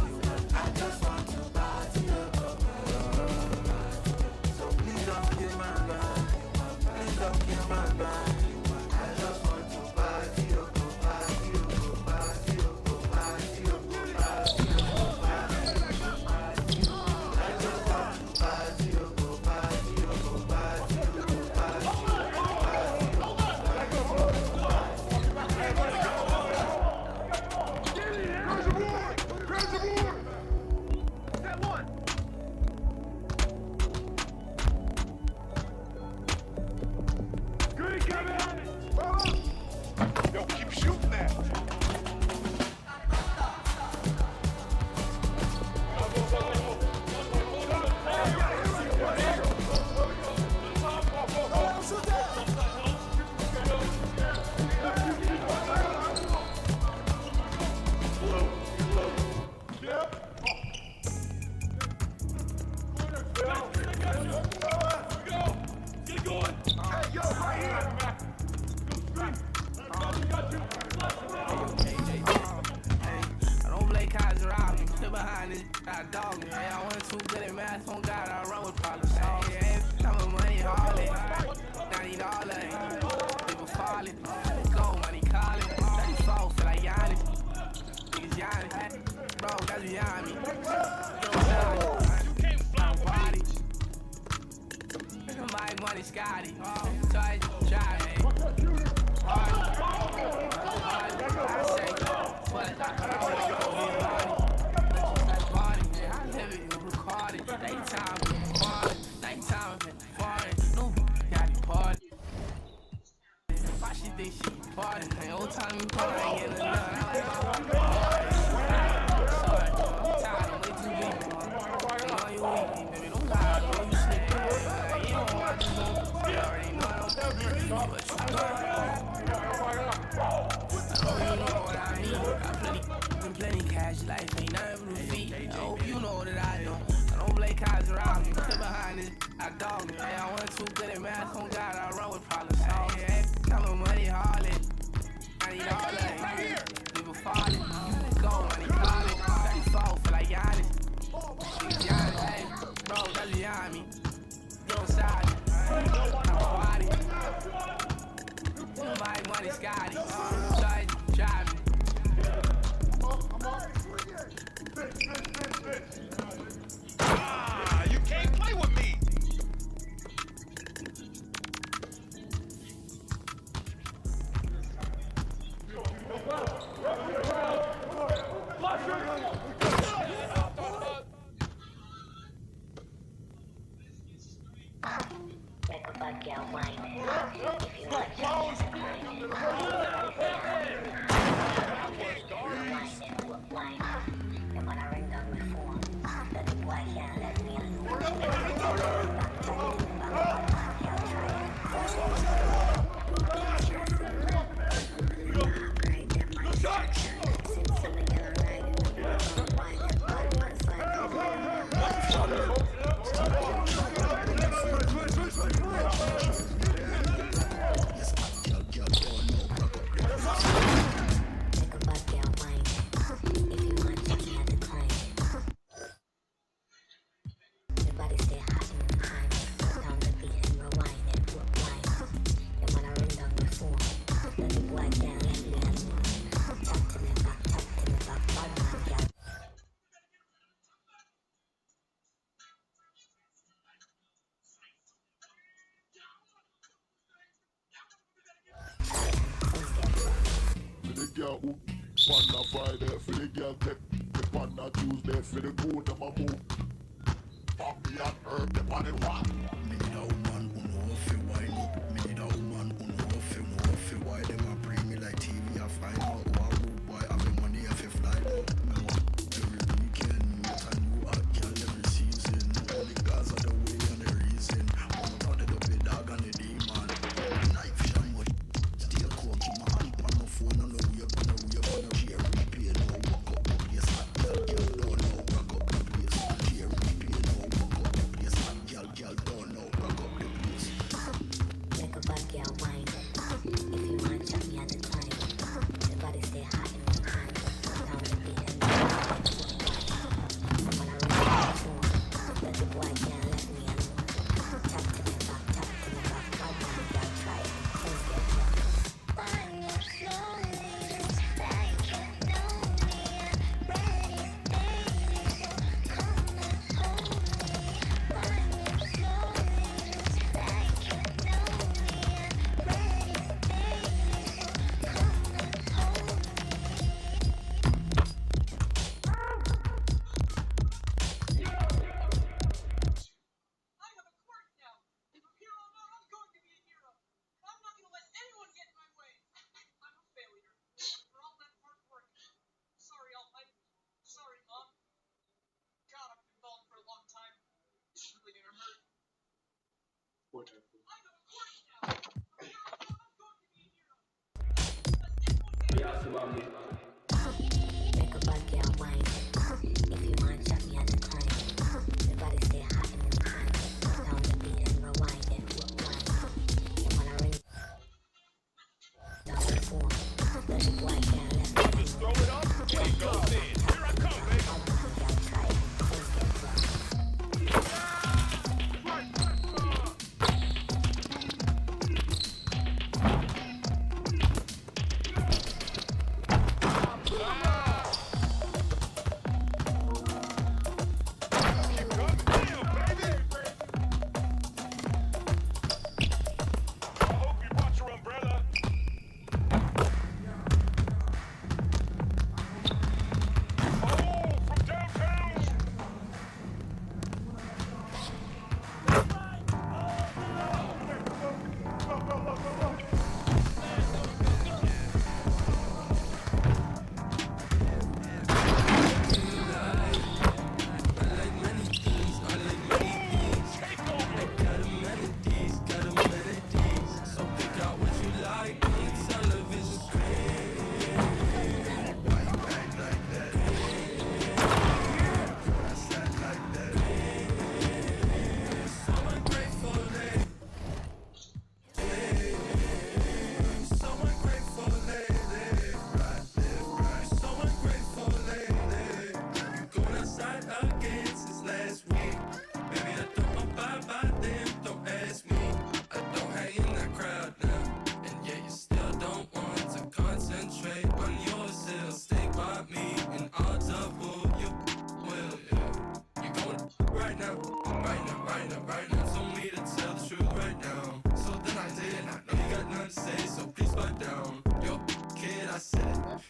I just want to party. So please don't kill my brother. Please don't kill my brother. I just want to party. You can't play with me. girl who on a Friday for the girl take the on a Tuesday for the good of my move. Poppy and herb the on the one. Me need a woman who know if you wine up. Me need a woman who know if you why them a bring me like TV. I find out who a rude boy having money if you fly. Me want every weekend meet a new hot girl every season. All the guys are the way and the reason. One about the double dog and the demon. Knife shine much. Still coke in my hand. On my phone on the way up on the way up on the share replay. No walk up the place. Girl don't know rock up the place. Share replay. No walk up the place. Girl don't know rock up the place. Make a bad girl wine. If you want chop me at the time. The body stay hot in my hand. Down the beat and when I run the phone, that the boy can't let me alone. Tap to me back, bad man, girl try it. Things get rough. Why you slowly lose like you know me? I'm ready, baby, so come and hold me. Why you slowly lose like you know me? I'm ready, baby, so come and hold me. I have a quirk now. If I'm hero or not, I'm going to be a hero. I'm not going to let anyone get in my way. I'm a failure. For all that hard work. Sorry, sorry, Mom. God, I've been bald for a long time. It's really going to hurt. What happened? I have a quirk now. If I'm hero or not, I'm going to be a hero. I'm not going to let anyone get in my way. Make a bad girl wine. If you want chop me at the time. The body stay hot in my hand. Down the beat and rewind and wine. And when I ring down the phone, that the boy can't let me alone. Throw it up. Here it goes in. Here I come, baby. Bad man, girl try it. Things get rough. I hope you brought your umbrella. Oh, from downtown.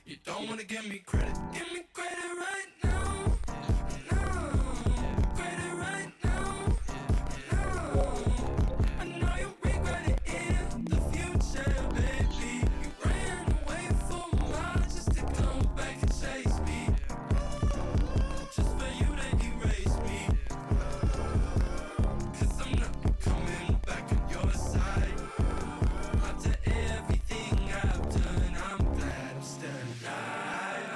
You don't wanna give me credit. Give me credit right now. No. Credit right now. No. I know you regret it in the future, baby. You ran away for a while just to come back and chase me. Just for you to erase me. 'Cause I'm not coming back on your side. After everything I've done, I'm glad I'm still alive.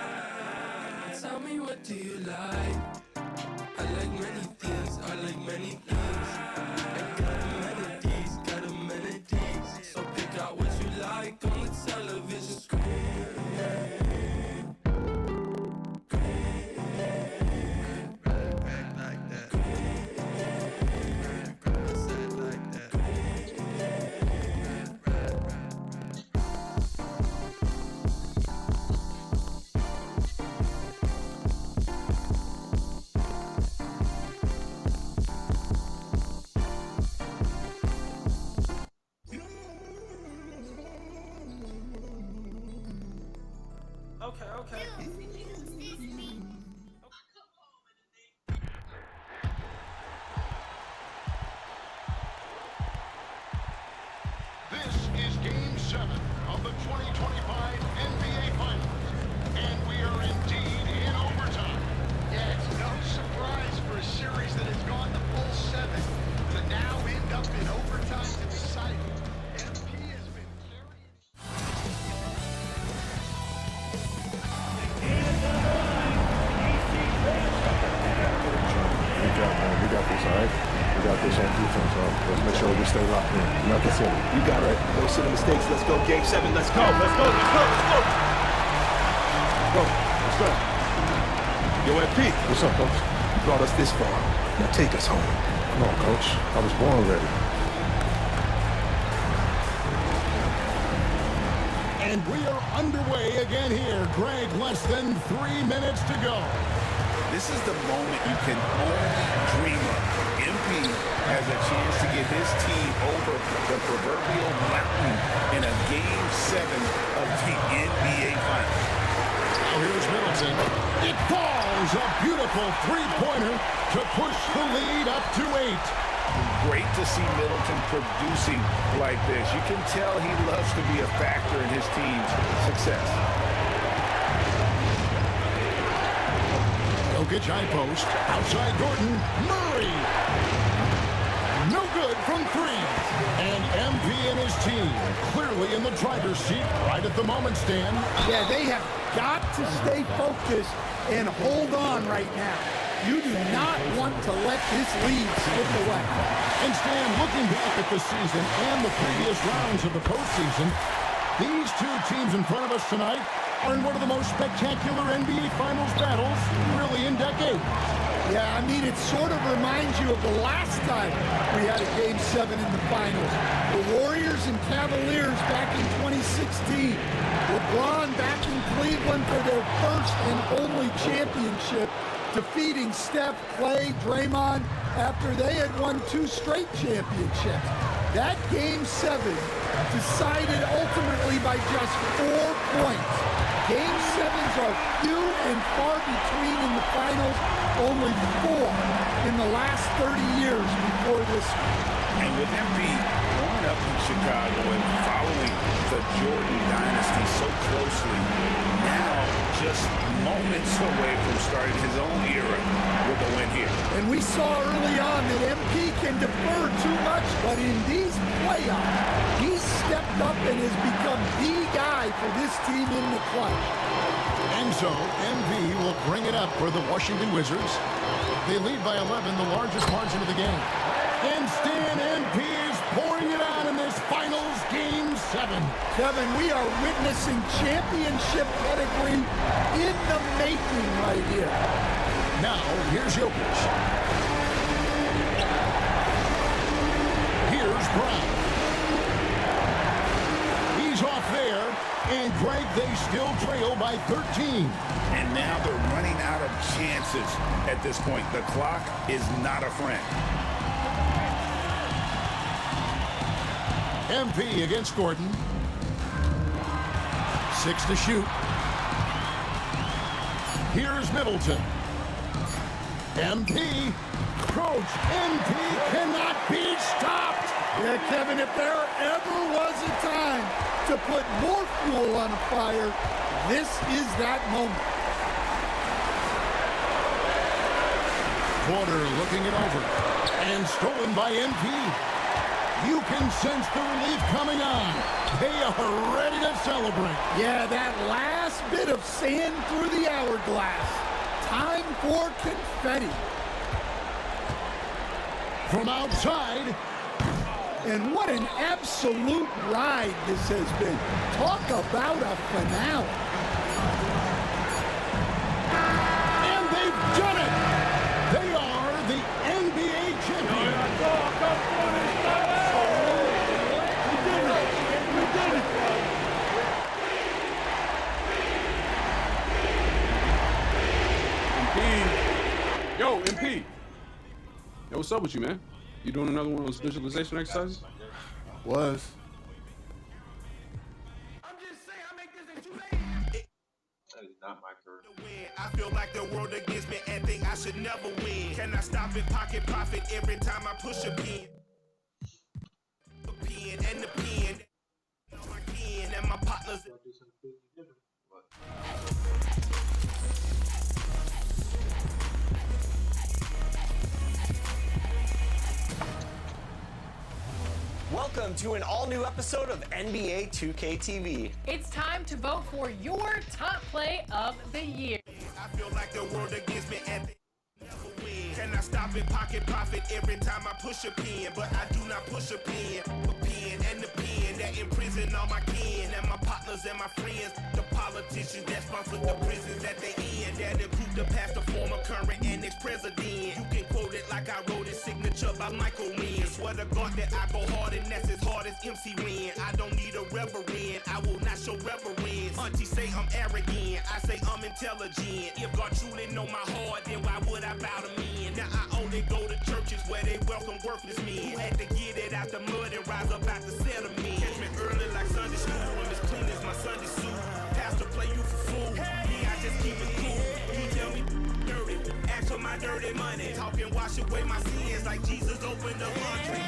This is Game 7 of the 2025 NBA Finals, and we are indeed in overtime. Yeah, it's no surprise for a series that has gone the full 7 to now end up in overtime to decide it. MP has been carrying. Good job, man. We got this, all right? We got this on defense, all right? Let's make sure we stay locked in. Nothing silly. You got it. No silly mistakes. Let's go. Game 7. Let's go. Let's go. Let's go. Let's go. Go. Let's go. Yo, MP. What's up, coach? You brought us this far. Now take us home. Come on, coach. I was born ready. And we are underway again here. Greg, less than 3 minutes to go. This is the moment you can only dream of. MP has a chance to get his team over the proverbial mountain in a Game 7 of the NBA Finals. Now here's Middleton. It falls. A beautiful three-pointer to push the lead up to 8. Great to see Middleton producing like this. You can tell he loves to be a factor in his team's success. Jokic high post. Outside Gordon. Murray. No good from 3. And MP and his team clearly in the driver's seat right at the moment, Stan. Yeah, they have got to stay focused and hold on right now. You do not want to let this lead slip away. And Stan, looking back at the season and the previous rounds of the postseason, these two teams in front of us tonight are in one of the most spectacular NBA Finals battles really in decades. Yeah, I mean, it sort of reminds you of the last time we had a Game 7 in the finals. The Warriors and Cavaliers back in 2016. LeBron back in Cleveland for their first and only championship, defeating Steph, Clay, Draymond after they had won 2 straight championships. That Game 7 decided ultimately by just 4 points. Game 7s are few and far between in the finals, only 4 in the last 30 years before this one. And with MP growing up in Chicago and following the Jordan dynasty so closely, now just moments away from starting his own era with a win here. And we saw early on that MP can defer too much, but in these playoffs, he's stepped up and has become the guy for this team in the clutch. And so, MP will bring it up for the Washington Wizards. They lead by 11, the largest margin of the game. And Stan, MP is pouring it on in this finals Game 7. Kevin, we are witnessing championship pedigree in the making right here. Now, here's Jokic. Here's Brown. He's off there, and Greg, they still trail by 13. And now they're running out of chances at this point. The clock is not a friend. MP against Gordon. 6 to shoot. Here's Middleton. MP. Coach, MP cannot be stopped. Yeah, Kevin, if there ever was a time to put more fuel on a fire, this is that moment. Porter looking it over. And stolen by MP. You can sense the relief coming on. They are ready to celebrate. Yeah, that last bit of sand through the hourglass. Time for confetti. From outside. And what an absolute ride this has been. Talk about a finale. And they've done it. They are the NBA champions. Yo, MP. Yo, what's up with you, man? You doing another one of those visualization exercises? Was. That is not my career. I feel like the world against me and think I should never win. Can I stop it, pocket profit every time I push a pin? The pen and the pen. My pen and my partners. Gotta do something completely different. But Welcome to an all-new episode of NBA 2K TV. It's time to vote for your top play of the year. I feel like the world against me and think I never win. Can I stop it, pocket profit every time I push a pen? But I do not push a pen. The pen and the pen that imprison all my kin and my partners and my friends. The politicians that sponsor the prisons that they in. That include the past, the former, current, and ex-president. You can quote it like I wrote it, signature by Michael Wynn. Swear to God that I go hard and that's as hard as MC Ren. I don't need a reverend, I will not show reverence. Auntie say I'm arrogant, I say I'm intelligent. If God truly know my heart, then why would I bow to men? Now I only go to churches where they welcome worthless men. Who had to get it out the mud and rise up out the settlement. Catch me early like Sunday school, I'm as clean as my Sunday suit. Pastor play you for fool, me I just keep it cool. He tell me dirty, ask for my dirty money. Talking wash away my sins like Jesus opened the laundry.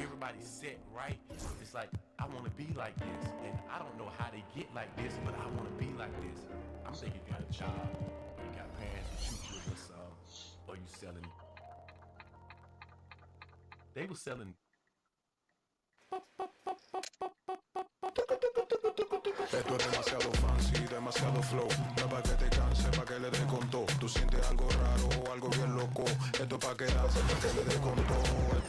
Everybody's set right. It's like, I want to be like this, and I don't know how they get like this, but I want to be like this. I'm thinking you got a job, or you got parents who shoot you with some, or you selling. They were selling. Esto es demasiado fancy, demasiado flow. No pa' que te canse, pa' que le dé con todo. Tú sientes algo raro o algo bien loco. Esto pa' quedarse, pa' que le dé con todo.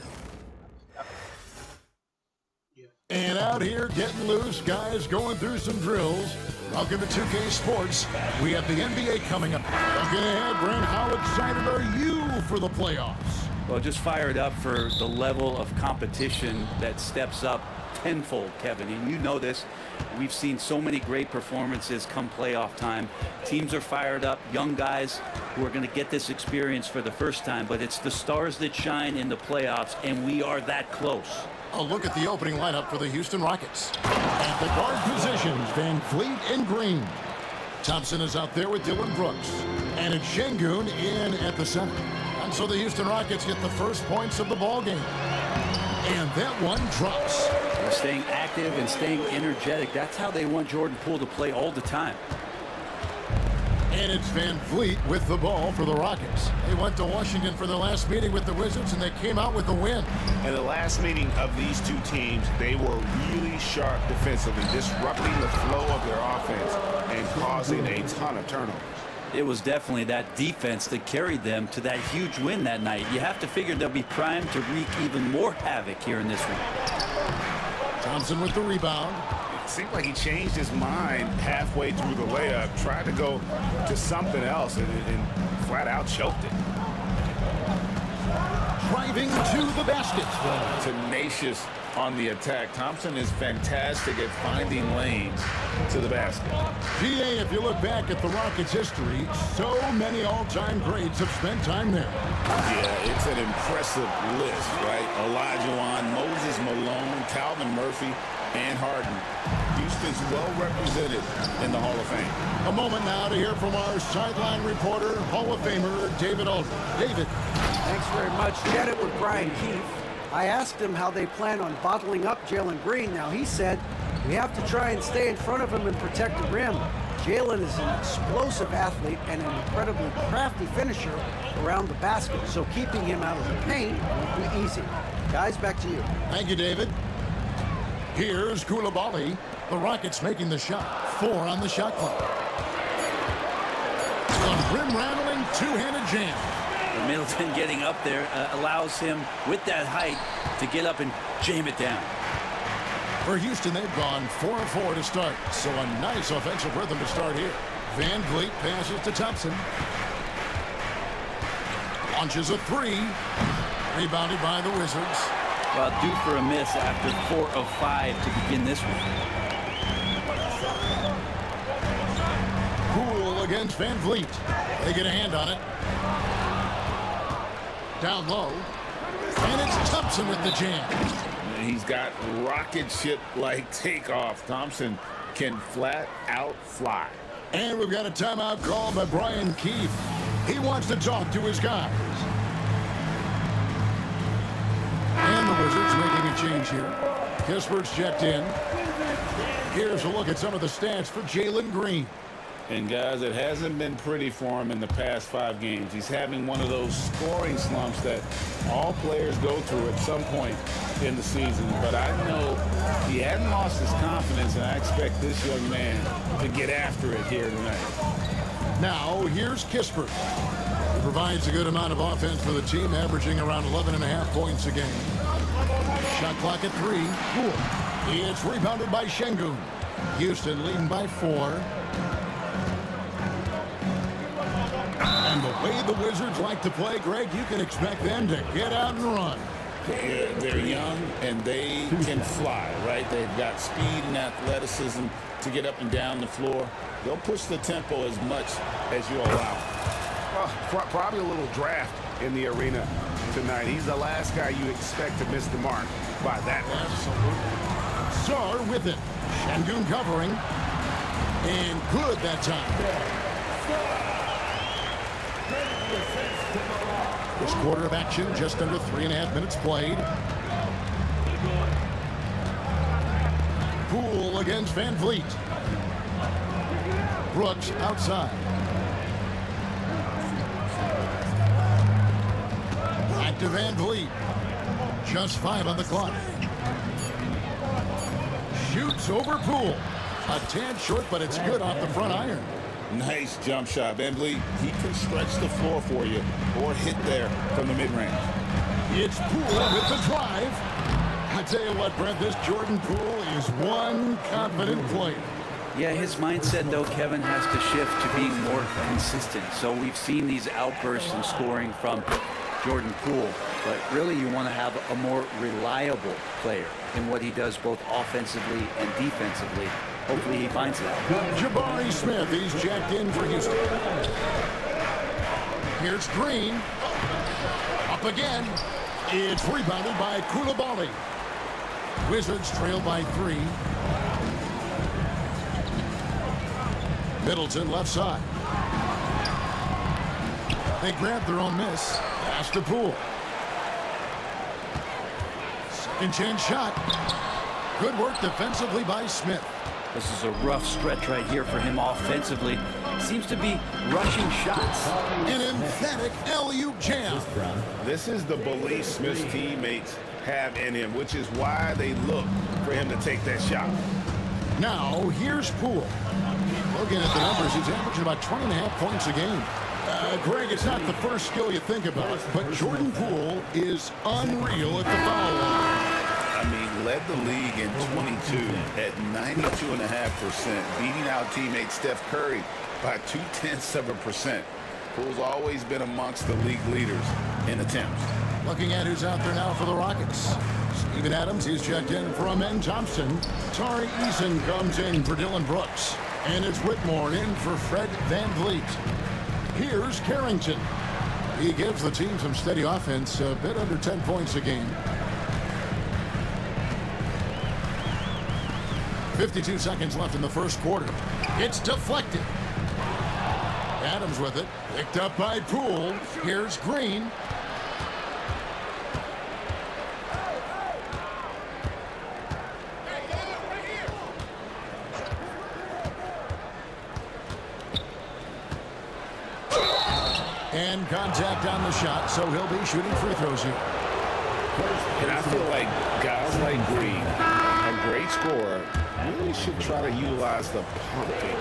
And out here getting loose, guys going through some drills. Welcome to 2K Sports. We have the NBA coming up. Looking ahead, Brent, how excited are you for the playoffs? Well, just fired up for the level of competition that steps up tenfold, Kevin. And you know this. We've seen so many great performances come playoff time. Teams are fired up, young guys who are going to get this experience for the first time. But it's the stars that shine in the playoffs, and we are that close. A look at the opening lineup for the Houston Rockets. At the guard positions, Van Fleet and Green. Thompson is out there with Dylan Brooks. And it's Şengün in at the center. And so the Houston Rockets get the first points of the ball game. And that one drops. They're staying active and staying energetic. That's how they want Jordan Poole to play all the time. And it's Van Fleet with the ball for the Rockets. They went to Washington for their last meeting with the Wizards, and they came out with a win. In the last meeting of these two teams, they were really sharp defensively, disrupting the flow of their offense and causing a ton of turnovers. It was definitely that defense that carried them to that huge win that night. You have to figure they'll be primed to wreak even more havoc here in this one. Thompson with the rebound. It seemed like he changed his mind halfway through the layup, tried to go to something else, and flat out choked it. Driving to the basket. Tenacious on the attack. Thompson is fantastic at finding lanes to the basket. GA, if you look back at the Rockets' history, so many all-time greats have spent time there. Yeah, it's an impressive list, right? Olajuwon, Moses Malone, Calvin Murphy, and Harden. Houston's well represented in the Hall of Fame. A moment now to hear from our sideline reporter, Hall of Famer David Aldridge. David. Thanks very much. Janet with Brian Keefe. I asked him how they plan on bottling up Jalen Green. Now, he said, we have to try and stay in front of him and protect the rim. Jalen is an explosive athlete and an incredibly crafty finisher around the basket, so keeping him out of the paint won't be easy. Guys, back to you. Thank you, David. Here's Koulibaly. The Rockets making the shot. 4 on the shot clock. A rim-rattling two-handed jam. Middleton getting up there allows him, with that height, to get up and jam it down. For Houston, they've gone 4-4 to start. So a nice offensive rhythm to start here. Van Vliet passes to Thompson. Launches a three. Rebounded by the Wizards. Well, due for a miss after 4 of 5 to begin this one. Poole against Van Vliet. They get a hand on it. Down low. And it's Thompson with the jam. He's got rocket ship-like takeoff. Thompson can flat out fly. And we've got a timeout called by Brian Keefe. He wants to talk to his guys. And the Wizards making a change here. Kispert's checked in. Here's a look at some of the stats for Jalen Green. And guys, it hasn't been pretty for him in the past 5 games. He's having one of those scoring slumps that all players go through at some point in the season. But I know he hadn't lost his confidence, and I expect this young man to get after it here tonight. Now, here's Kispert. He provides a good amount of offense for the team, averaging around 11.5 points a game. Shot clock at 3. Cool. It's rebounded by Şengün. Houston leading by 4. And the way the Wizards like to play, Greg, you can expect them to get out and run. They're young, and they can fly, right? They've got speed and athleticism to get up and down the floor. They'll push the tempo as much as you allow. Well, probably a little draft in the arena tonight. He's the last guy you expect to miss the mark by that much. Sar with it. Şengün covering. And good that time. This quarter of action, just under 3.5 minutes played. Poole against Van Vliet. Brooks outside. Back to Van Vliet. Just 5 on the clock. Shoots over Poole. A tad short, but it's good off the front iron. Nice jump shot. Van Vliet, he can stretch the floor for you or hit there from the mid-range. It's Poole with the drive. I tell you what, Brent, this Jordan Poole is one confident player. Yeah, his mindset, though, Kevin, has to shift to being more consistent. So we've seen these outbursts in scoring from Jordan Poole, but really you want to have a more reliable player in what he does both offensively and defensively. Hopefully he finds that. Jabari Smith, he's checked in for Houston. Here's Green. Up again. It's rebounded by Coulibaly. Wizards trail by 3. Middleton left side. They grab their own miss. Pass to Poole. Second chance shot. Good work defensively by Smith. This is a rough stretch right here for him offensively. Seems to be rushing shots. An emphatic alley-oop jam. This is the belief Smith's teammates have in him, which is why they look for him to take that shot. Now, here's Poole. Looking at the numbers, he's averaging about 20.5 points a game. Greg, it's not the first skill you think about, but Jordan Poole is unreal at the foul line. I mean, led the league in 22 at 92.5%, beating out teammate Steph Curry by 0.2%. Poole's always been amongst the league leaders in attempts. Looking at who's out there now for the Rockets. Steven Adams, he's checked in for Amen Thompson. Tari Eason comes in for Dylan Brooks. And it's Whitmore in for Fred Van Vliet. Here's Carrington. He gives the team some steady offense, a bit under 10 points a game. 52 seconds left in the first quarter. It's deflected. Adams with it. Picked up by Poole. Here's Green. And contact on the shot, so he'll be shooting free throws here. And I feel like guys like Green, a great scorer, really should try to utilize the pump fake.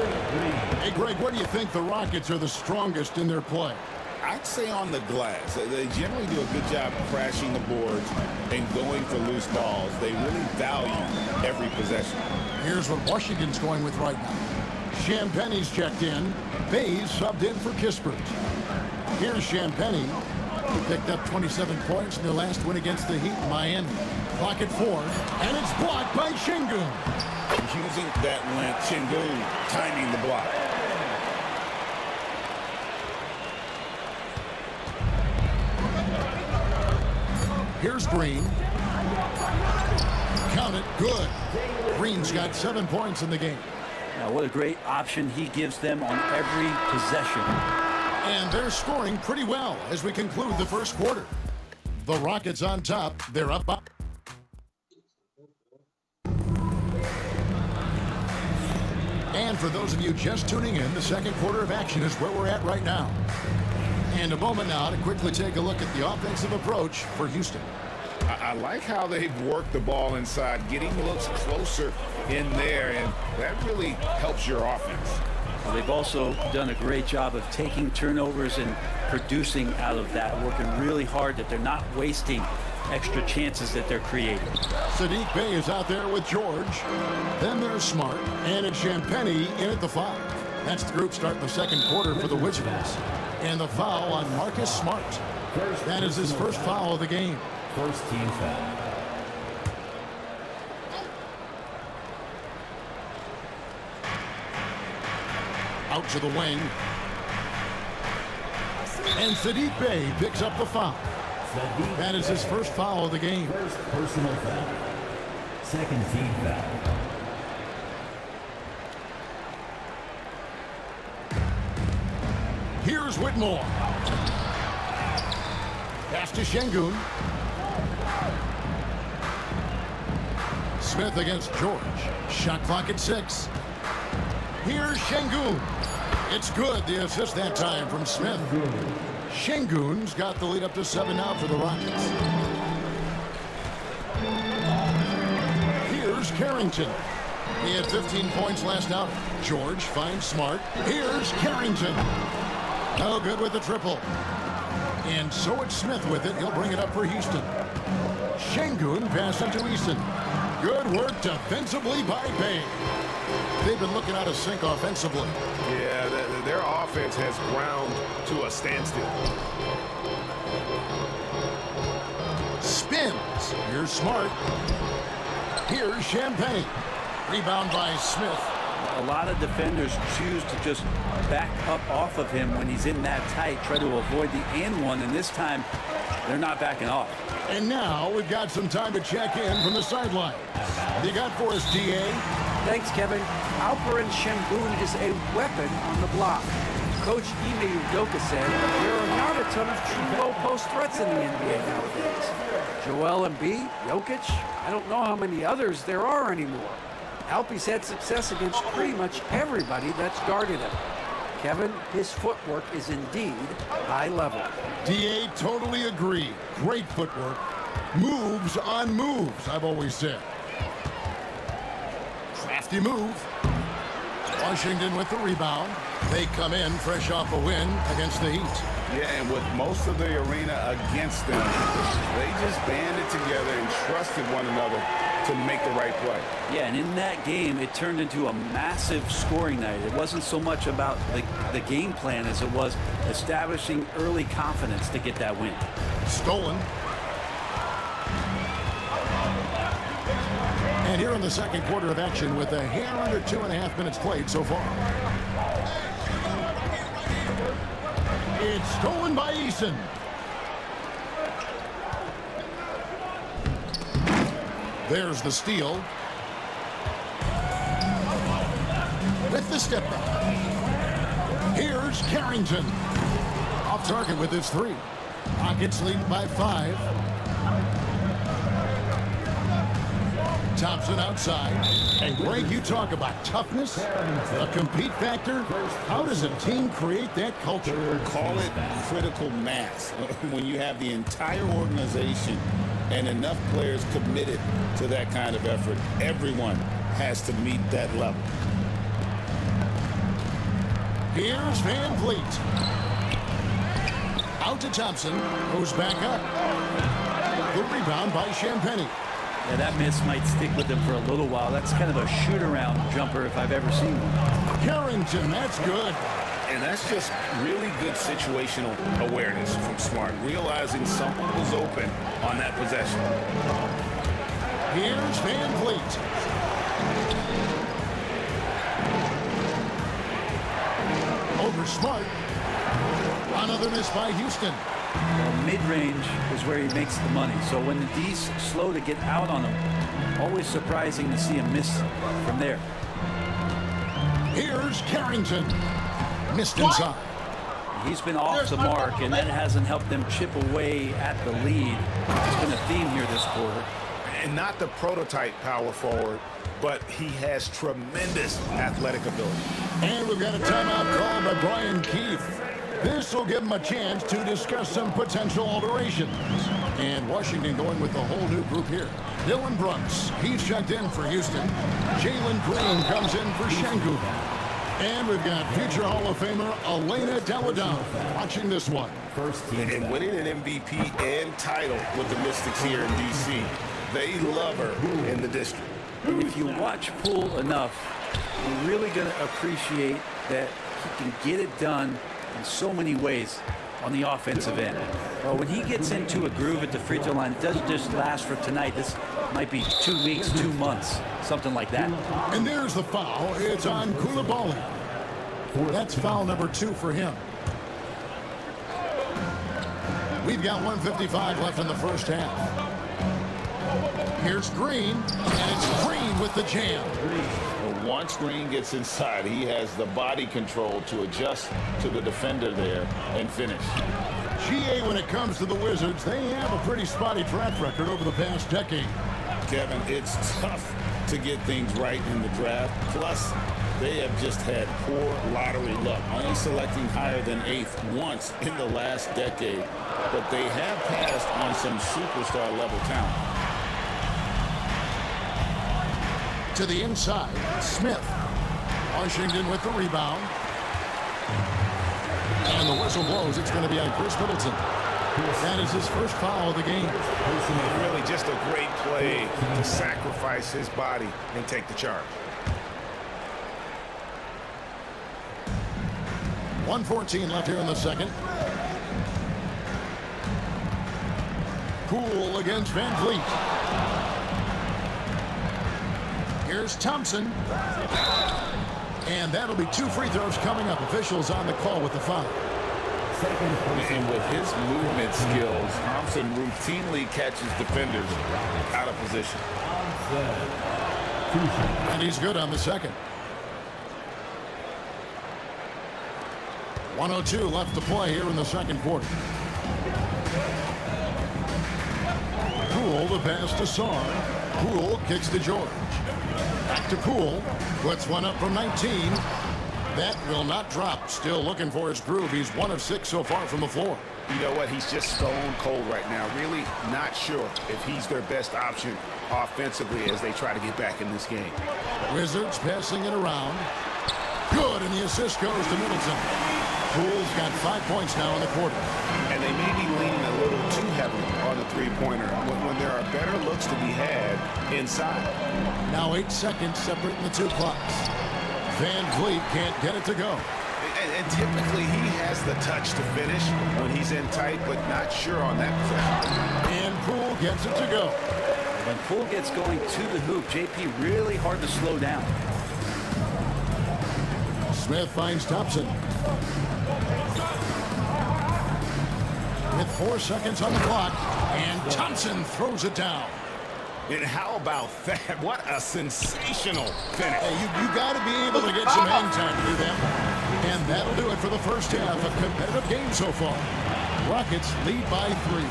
Hey, Greg, where do you think the Rockets are the strongest in their play? I'd say on the glass. They generally do a good job crashing the boards and going for loose balls. They really value every possession. Here's what Washington's going with right now. Champagne's checked in. Bays subbed in for Kispert. Here's Champagne, who picked up 27 points in their last win against the Heat in Miami. Clock at 4, and it's blocked by Şengün. Using that length, Şengün timing the block. Here's Green. Count it, good. Green's got 7 points in the game. Now, what a great option he gives them on every possession. And they're scoring pretty well as we conclude the first quarter. The Rockets on top. They're up by. And for those of you just tuning in, the second quarter of action is where we're at right now. And a moment now to quickly take a look at the offensive approach for Houston. I like how they've worked the ball inside, getting looks closer in there, and that really helps your offense. Well, they've also done a great job of taking turnovers and producing out of that, working really hard that they're not wasting extra chances that they're creating. Saddiq Bey is out there with George. Then there's Smart, and it's Champagnie in at the 5. That's the group starting the second quarter for the Wizards. And the foul on Marcus Smart. That is his first foul of the game. First team foul. Out to the wing. And Saddiq Bey picks up the foul. That is his first foul of the game. First personal foul. Second team foul. Here's Whitmore. Pass to Şengün. Smith against George. Shot clock at 6. Here's Şengün. It's good. The assist that time from Smith. Şengün's got the lead up to 7 now for the Rockets. Here's Carrington. He had 15 points last out. George finds Smart. Here's Carrington. No good with the triple. And so it's Smith with it. He'll bring it up for Houston. Şengün pass it to Eason. Good work defensively by Bey. They've been looking out of sync offensively. Yeah, their offense has ground to a standstill. Spins. Here's Smart. Here's Champagnie. Rebound by Smith. A lot of defenders choose to just back up off of him when he's in that tight, try to avoid the and one, and this time they're not backing off. And now we've got some time to check in from the sideline. You got for us, DA? Thanks, Kevin. Alperen Şengün is a weapon on the block. Coach Ime Udoka said there are not a ton of true low-post threats in the NBA nowadays. Joel Embiid, Jokic, I don't know how many others there are anymore. Alpe's had success against pretty much everybody that's guarded him. Kevin, his footwork is indeed high level. DA totally agree. Great footwork. Moves on moves, I've always said. Crafty move. Washington with the rebound. They come in fresh off a win against the Heat. Yeah, and with most of the arena against them, they just banded together and trusted one another to make the right play. Yeah, and in that game, it turned into a massive scoring night. It wasn't so much about the game plan as it was establishing early confidence to get that win. Stolen. And here in the second quarter of action with a hair under 2.5 minutes played so far. It's stolen by Eason. There's the steal. With the step back. Here's Carrington. Off target with his 3. Rockets lead by 5. Thompson outside. And Greg, you talk about toughness, a compete factor. How does a team create that culture? Call it critical mass. When you have the entire organization and enough players committed to that kind of effort, everyone has to meet that level. Here's Van Vliet. Out to Thompson, goes back up. The rebound by Champagny. Yeah, that miss might stick with him for a little while. That's kind of a shoot-around jumper if I've ever seen one. Carrington, that's good. And that's just really good situational awareness from Smart, realizing someone was open on that possession. Here's Van Vliet. Over Smart. Another miss by Houston. Well, mid-range is where he makes the money. So when the D's slow to get out on him, always surprising to see him miss from there. Here's Carrington. Missed inside. He's been off the mark, and that hasn't helped them chip away at the lead. It's been a theme here this quarter. And not the prototype power forward, but he has tremendous athletic ability. And we've got a timeout called by Brian Keefe. This will give him a chance to discuss some potential alterations. And Washington going with a whole new group here. Dylan Brooks, he's checked in for Houston. Jalen Green comes in for Shangu. And we've got future Hall of Famer Elena Deladon watching this one. And winning an MVP and title with the Mystics here in D.C. They love her in the district. And if you watch Poole enough, you're really going to appreciate that he can get it done in so many ways on the offensive end. Well, when he gets into a groove at the free throw line, it doesn't just last for tonight. This might be 2 weeks, 2 months, something like that. And there's the foul. It's on Koulibaly. That's foul number 2 for him. We've got 1:55 left in the first half. Here's Green, and it's Green with the jam. But once Green gets inside, he has the body control to adjust to the defender there and finish. GA, when it comes to the Wizards, they have a pretty spotty track record over the past decade. Kevin, it's tough to get things right in the draft. Plus, they have just had poor lottery luck, only selecting higher than 8th once in the last decade. But they have passed on some superstar level talent. To the inside, Smith. Washington with the rebound. And the whistle blows. It's going to be on Chris Middleton. That is his first foul of the game. Really just a great play to sacrifice his body and take the charge. 1:14 left here in the second. Poole against Van Vliet. Here's Thompson. And that'll be 2 free throws coming up. Officials on the call with the foul. And with his movement skills, Thompson routinely catches defenders out of position. And he's good on the second. 1:02 left to play here in the second quarter. Poole the pass to Sarr. Poole kicks to George. Back to Poole. Puts one up from 19. That will not drop. Still looking for his groove. He's 1 of 6 so far from the floor. You know what? He's just stone cold right now. Really not sure if he's their best option offensively as they try to get back in this game. Wizards passing it around. Good, and the assist goes to Middleton. Poole's got 5 points now in the quarter. And they may be leaning a little too heavily on the three-pointer when there are better looks to be had inside. Now 8 seconds separating the 2 clocks. Van Vliet can't get it to go. And typically he has the touch to finish when he's in tight, but not sure on that possession. And Poole gets it to go. When Poole gets going to the hoop, JP really hard to slow down. Smith finds Thompson. With 4 seconds on the clock, and Thompson throws it down. And how about that? What a sensational finish. Hey, you got to be able to get some hang time to do that. And that'll do it for the first half. A competitive game so far. Rockets lead by 3.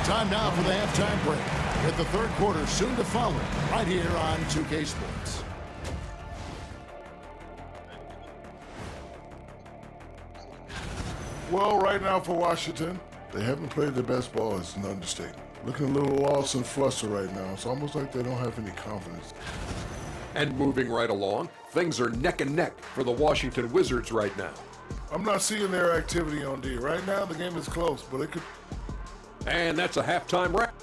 Time now for the halftime break. With the third quarter soon to follow, right here on 2K Sports. Well, right now for Washington, they haven't played their best ball. It's an understatement. Looking a little lost and flustered right now. It's almost like they don't have any confidence. And moving right along, things are neck and neck for the Washington Wizards right now. I'm not seeing their activity on D. Right now, the game is close, but it could... And that's a halftime wrap.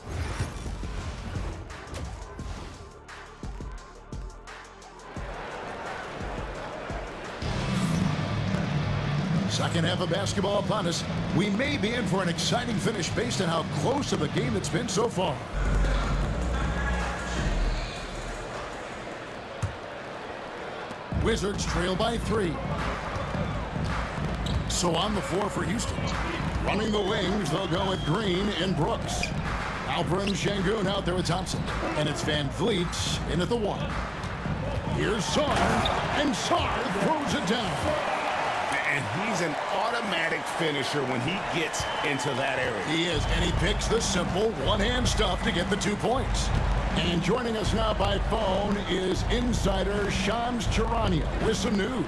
Second half of basketball upon us. We may be in for an exciting finish based on how close of a game it's been so far. Wizards trail by 3. So on the floor for Houston. Running the wings, they'll go with Green and Brooks. Alperen Şengün out there with Thompson. And it's Van Vliet in at the 1. Here's Sarr, and Sarr throws it down. And he's an automatic finisher when he gets into that area. He is, and he picks the simple one-hand stuff to get the 2 points. And joining us now by phone is insider Shams Charania with some news.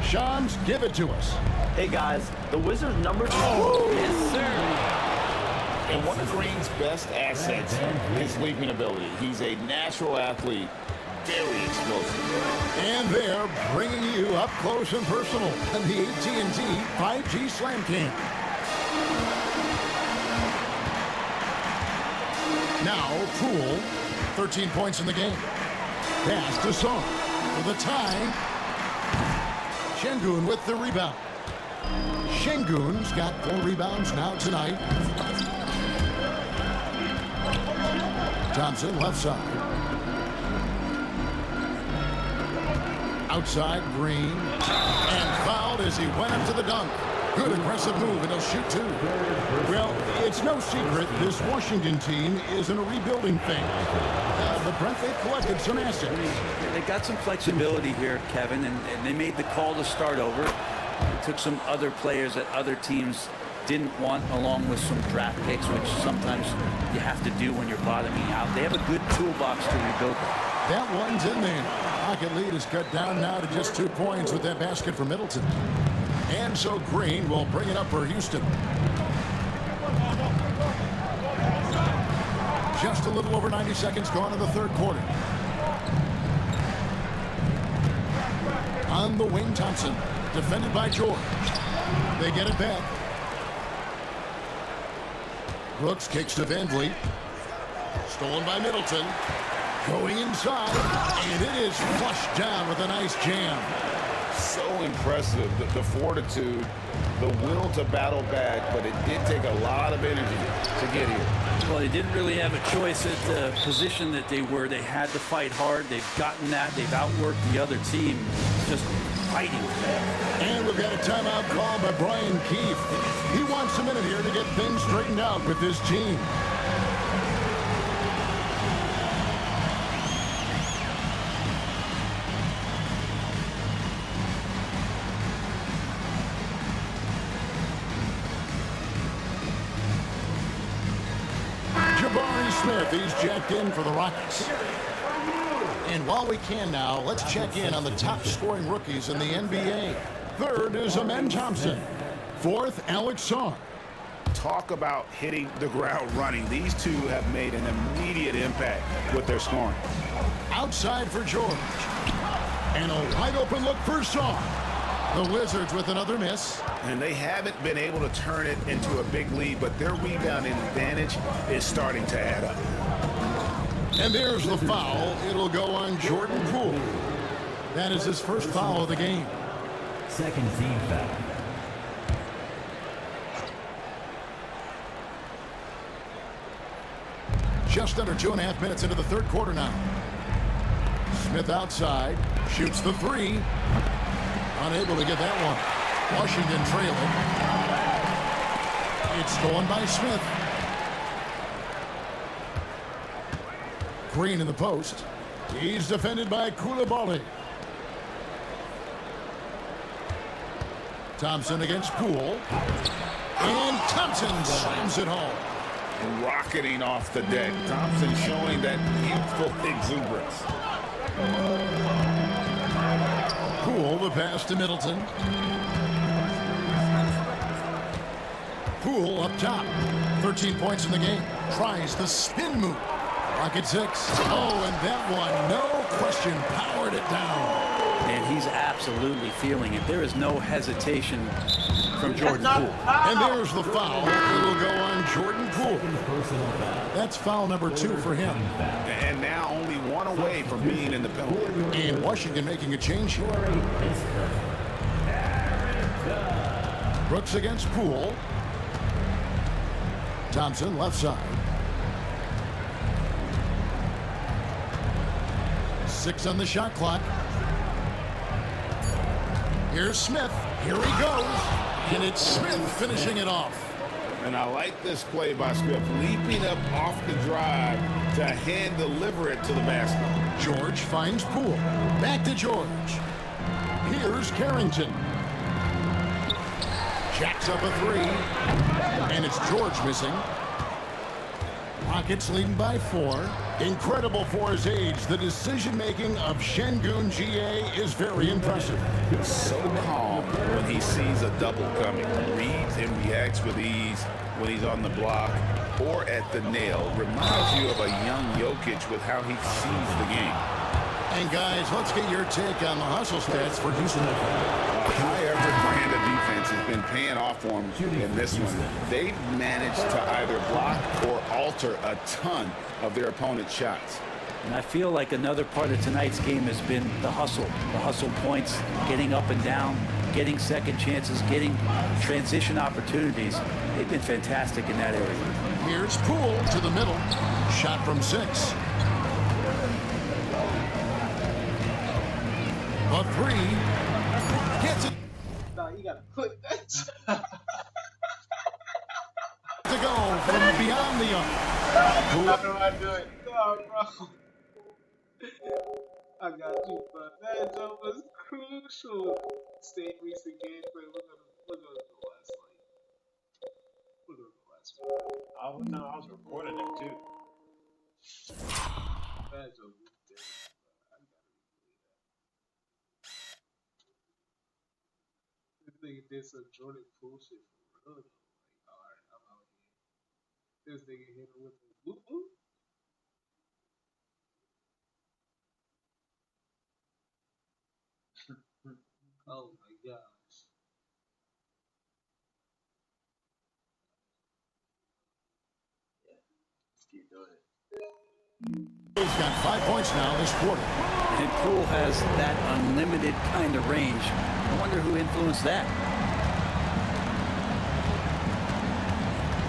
Shams, give it to us. Hey guys, the Wizards number 2. Yes, sir. And one of Green's best assets is leaping ability. He's a natural athlete. Very explosive. And they're bringing you up close and personal on the AT&T 5G Slam Cam. Now, Poole, 13 points in the game. Pass to Sarr for the tie. Şengün with the rebound. Şengün's got 4 rebounds now tonight. Thompson left side. Outside, Green, and fouled as he went up to the dunk. Good aggressive move, and he'll shoot 2. Well, it's no secret this Washington team is in a rebuilding phase. But Brent, they've collected some assets. They got some flexibility here, Kevin, and they made the call to start over. They took some other players that other teams didn't want, along with some draft picks, which sometimes you have to do when you're bottoming out. They have a good toolbox to rebuild. That one's in there. Pocket lead is cut down now to just 2 points with that basket for Middleton. And so Green will bring it up for Houston. Just a little over 90 seconds gone in the third quarter. On the wing, Thompson, defended by George. They get it back. Brooks kicks to Van Vliet. Stolen by Middleton. Going inside, and it is flushed down with a nice jam. So impressive, the fortitude, the will to battle back, but it did take a lot of energy to get here. Well, they didn't really have a choice at the position that they were. They had to fight hard. They've gotten that. They've outworked the other team, just fighting. And we've got a timeout call by Brian Keefe. He wants a minute here to get things straightened out with his team. Smith, he's checked in for the Rockets. And while we can now, let's check in on the top scoring rookies in the NBA. Third is Amen Thompson. Fourth, Alex Sarr. Talk about hitting the ground running. These two have made an immediate impact with their scoring. Outside for George. And a wide open look for Sarr. The Wizards with another miss. And they haven't been able to turn it into a big lead, but their rebounding advantage is starting to add up. And there's the foul. It'll go on Jordan Poole. That is his first foul of the game. Second team foul. Just under 2.5 minutes into the third quarter now. Smith outside, shoots the 3. Unable to get that one. Washington trailing. It's stolen by Smith. Green in the post. He's defended by Koulibaly. Thompson against Poole. And Thompson slams it home. Rocketing off the deck. Thompson showing that youthful exuberance. Poole, the pass to Middleton. Poole up top. 13 points in the game. Tries the spin move. Rocket 6. Oh, and that one, no question, powered it down. And he's absolutely feeling it. There is no hesitation from Jordan Poole. And there's the foul. It will go on Jordan Poole. That's foul number 2 for him. And now only one away from being in the penalty. And Washington making a change here. Brooks against Poole. Thompson left side. 6 on the shot clock. Here's Smith. Here he goes. And it's Smith finishing it off. And I like this play by Smith, leaping up off the drive to hand deliver it to the basket. George finds Poole. Back to George. Here's Carrington. Jacks up a 3. And it's George missing. Rockets leading by 4. Incredible for his age. The decision-making of Şengün GA is very impressive. He's so calm when he sees a double coming. Reads and reacts with ease when he's on the block or at the nail. Reminds you of a young Jokic with how he sees the game. And guys, let's get your take on the hustle stats for Houston. High-effort brand of defense has been paying off for them in this one. They've managed to either block or alter a ton of their opponent's shots. And I feel like another part of tonight's game has been the hustle points, getting up and down, getting second chances, getting transition opportunities. They've been fantastic in that area. Here's Poole to the middle. Shot from 6. A 3. Gets it. Nah, you gotta put that. To go from beyond the arc. How do I do it? No, bro. I got you, but that jump was crucial. Stay recent gameplay. We're gonna go last night. We're gonna go last night. I was recording it too. That jump was dead. This nigga did some Jordan Poole shit for real though. Like, alright, I'm out here. This nigga hit him with the whoop whoop. Oh my gosh. Yeah, let's keep doing it. He's got 5 points now this quarter. And Poole has that unlimited kind of range. I wonder who influenced that.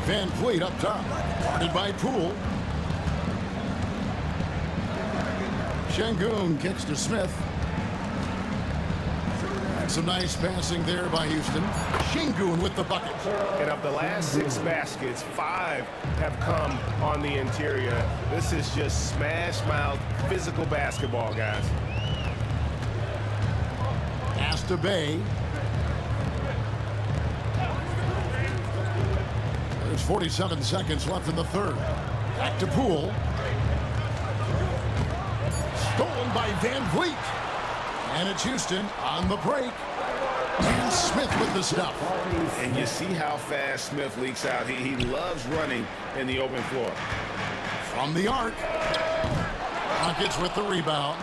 Van Fleet up top. Guarded by Poole. Şengün kicks to Smith. And some nice passing there by Houston. Şengün with the bucket. And of the last 6 baskets, 5 have come on the interior. This is just smash mouth physical basketball, guys. Pass to Bay. There's 47 seconds left in the third. Back to Poole. Stolen by Van Vliet. And it's Houston on the break. And Smith with the stuff. And you see how fast Smith leaks out. He loves running in the open floor. From the arc. Rockets with the rebound.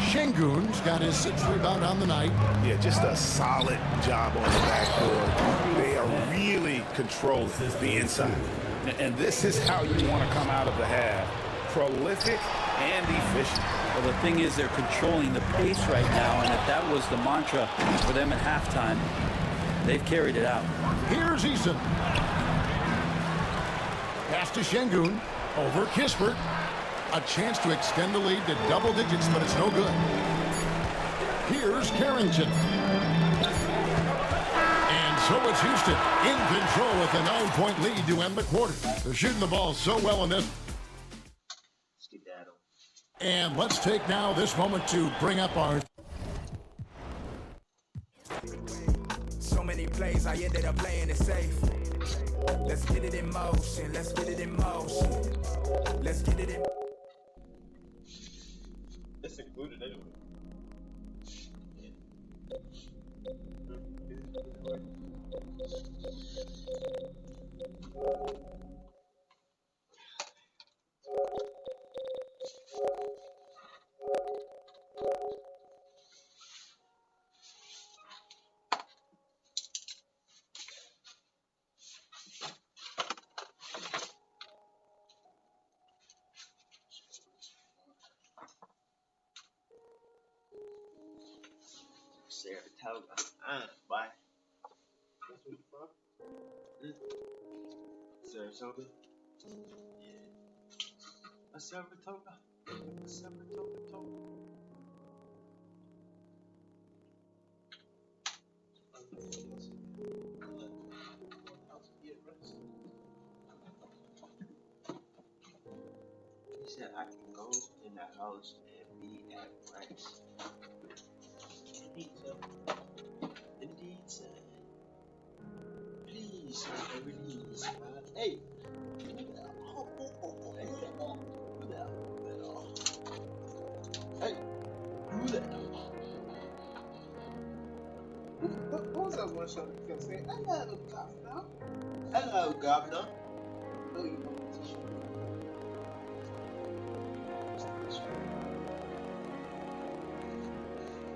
Şengün's got his 6th rebound on the night. Yeah, just a solid job on the backboard. They are really controlling the inside. And this is how you want to come out of the half. Prolific and efficient. Well, the thing is, they're controlling the pace right now, and if that was the mantra for them at halftime, they've carried it out. Here's Eason. Pass to Şengün. Over Kispert. A chance to extend the lead to double digits, but it's no good. Here's Carrington. And so it's Houston in control with a 9-point lead to end the quarter. They're shooting the ball so well in this. And let's take now this moment to bring up our... So many plays, I ended up playing it safe. Let's get it in motion, let's get it in motion. Let's get it in... It's included anyway. Saratoga. Bye. That's where you from? Saratoga? Yeah. A Saratoga? A Saratoga? He said I can go in the house and be at rest. Indeed, sir. Please, sir, release. Hey! Who the hell? Hey, who the hell? Who the hell? Hey! Who the hell? What was that one show that kept saying, hello, governor? Hello, governor. Oh, you know what's a show.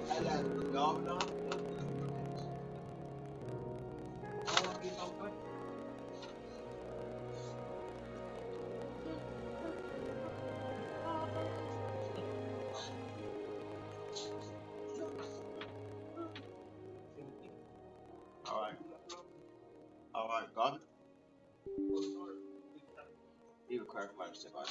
Hello, governor. I want to get no money. Alright, governor. He required quite a step out.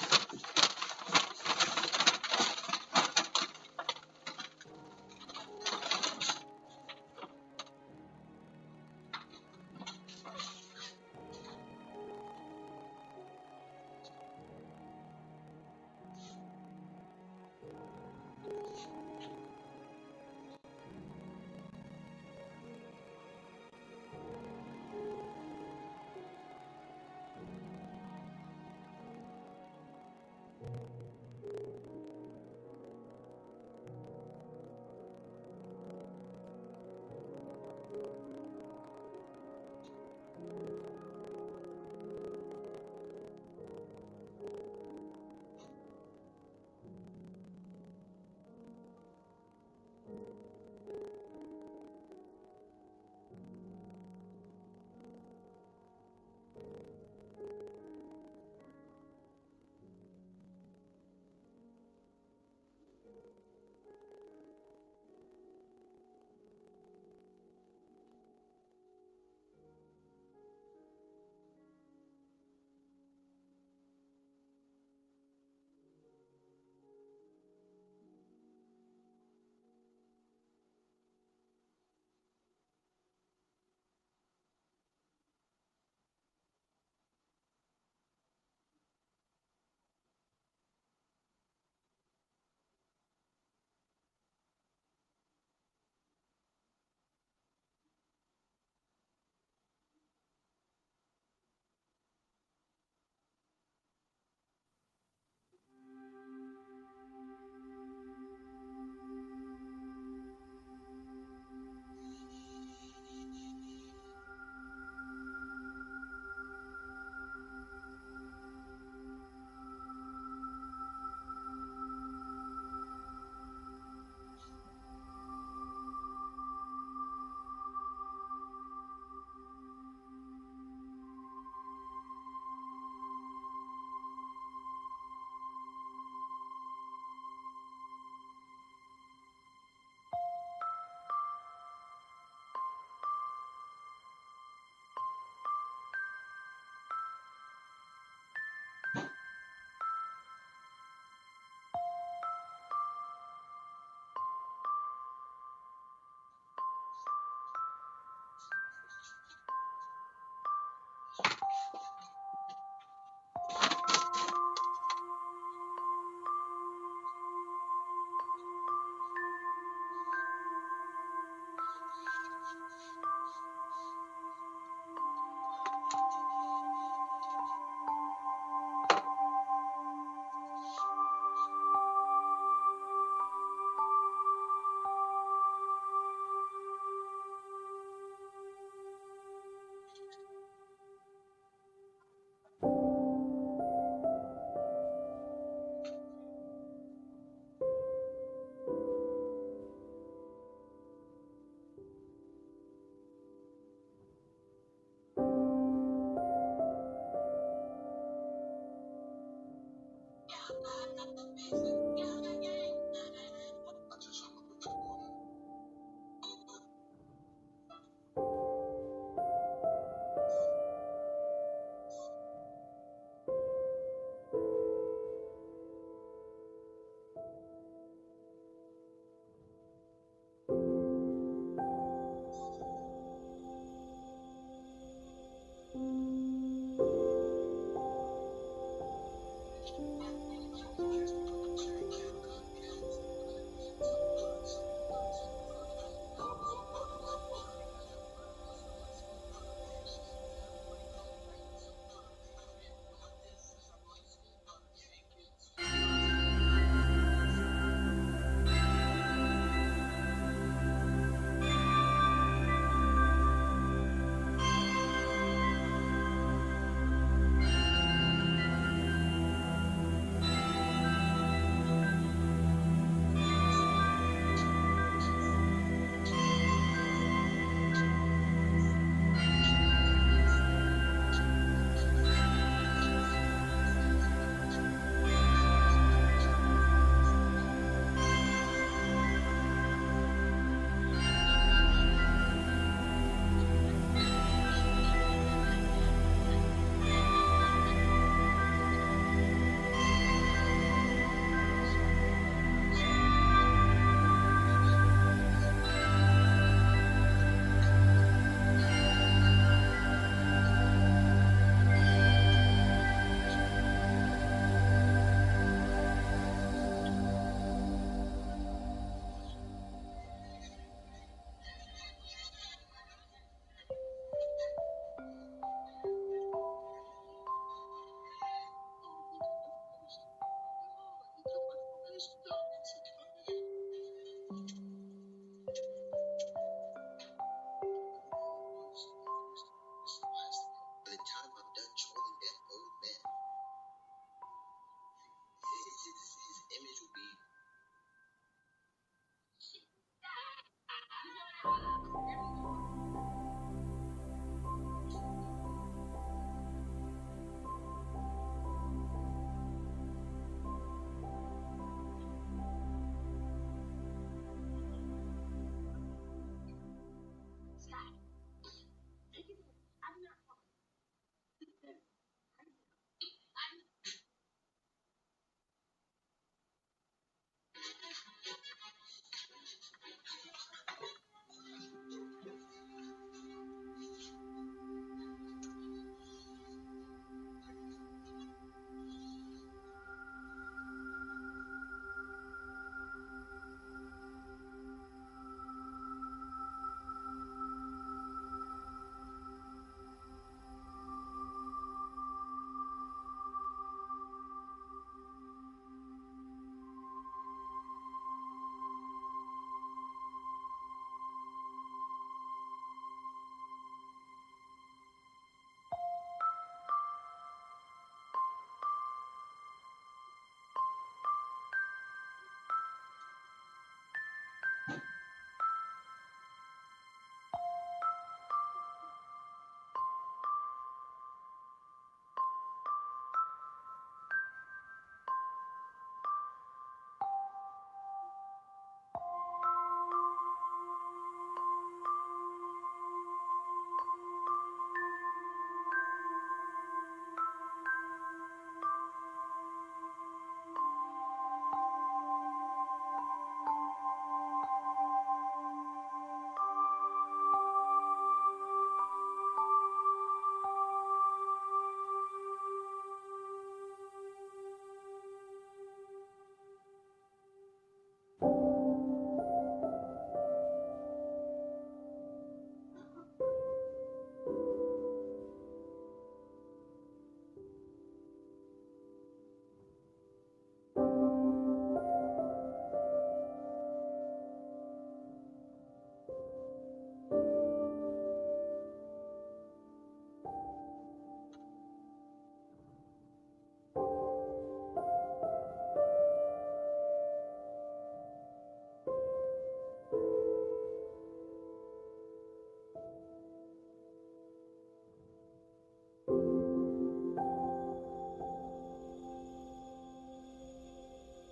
Thank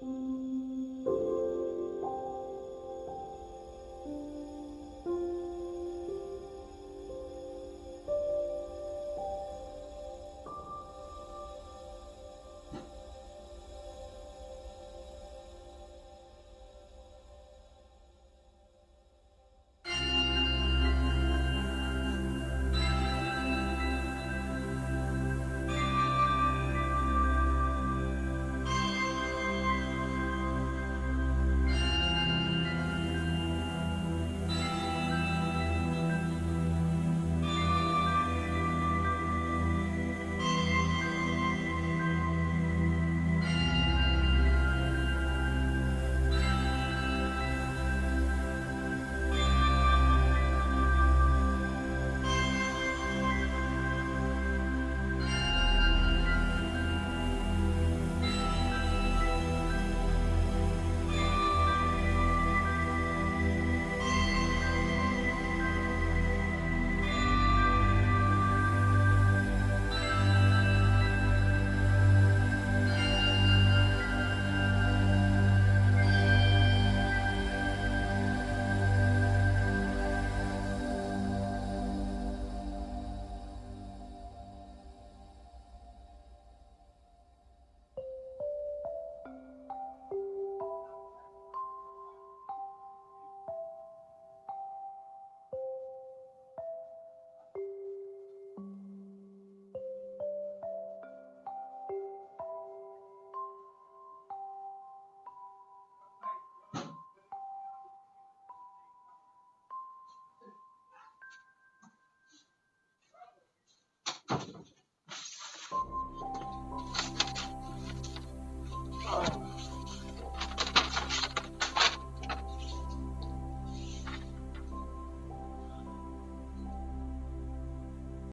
you.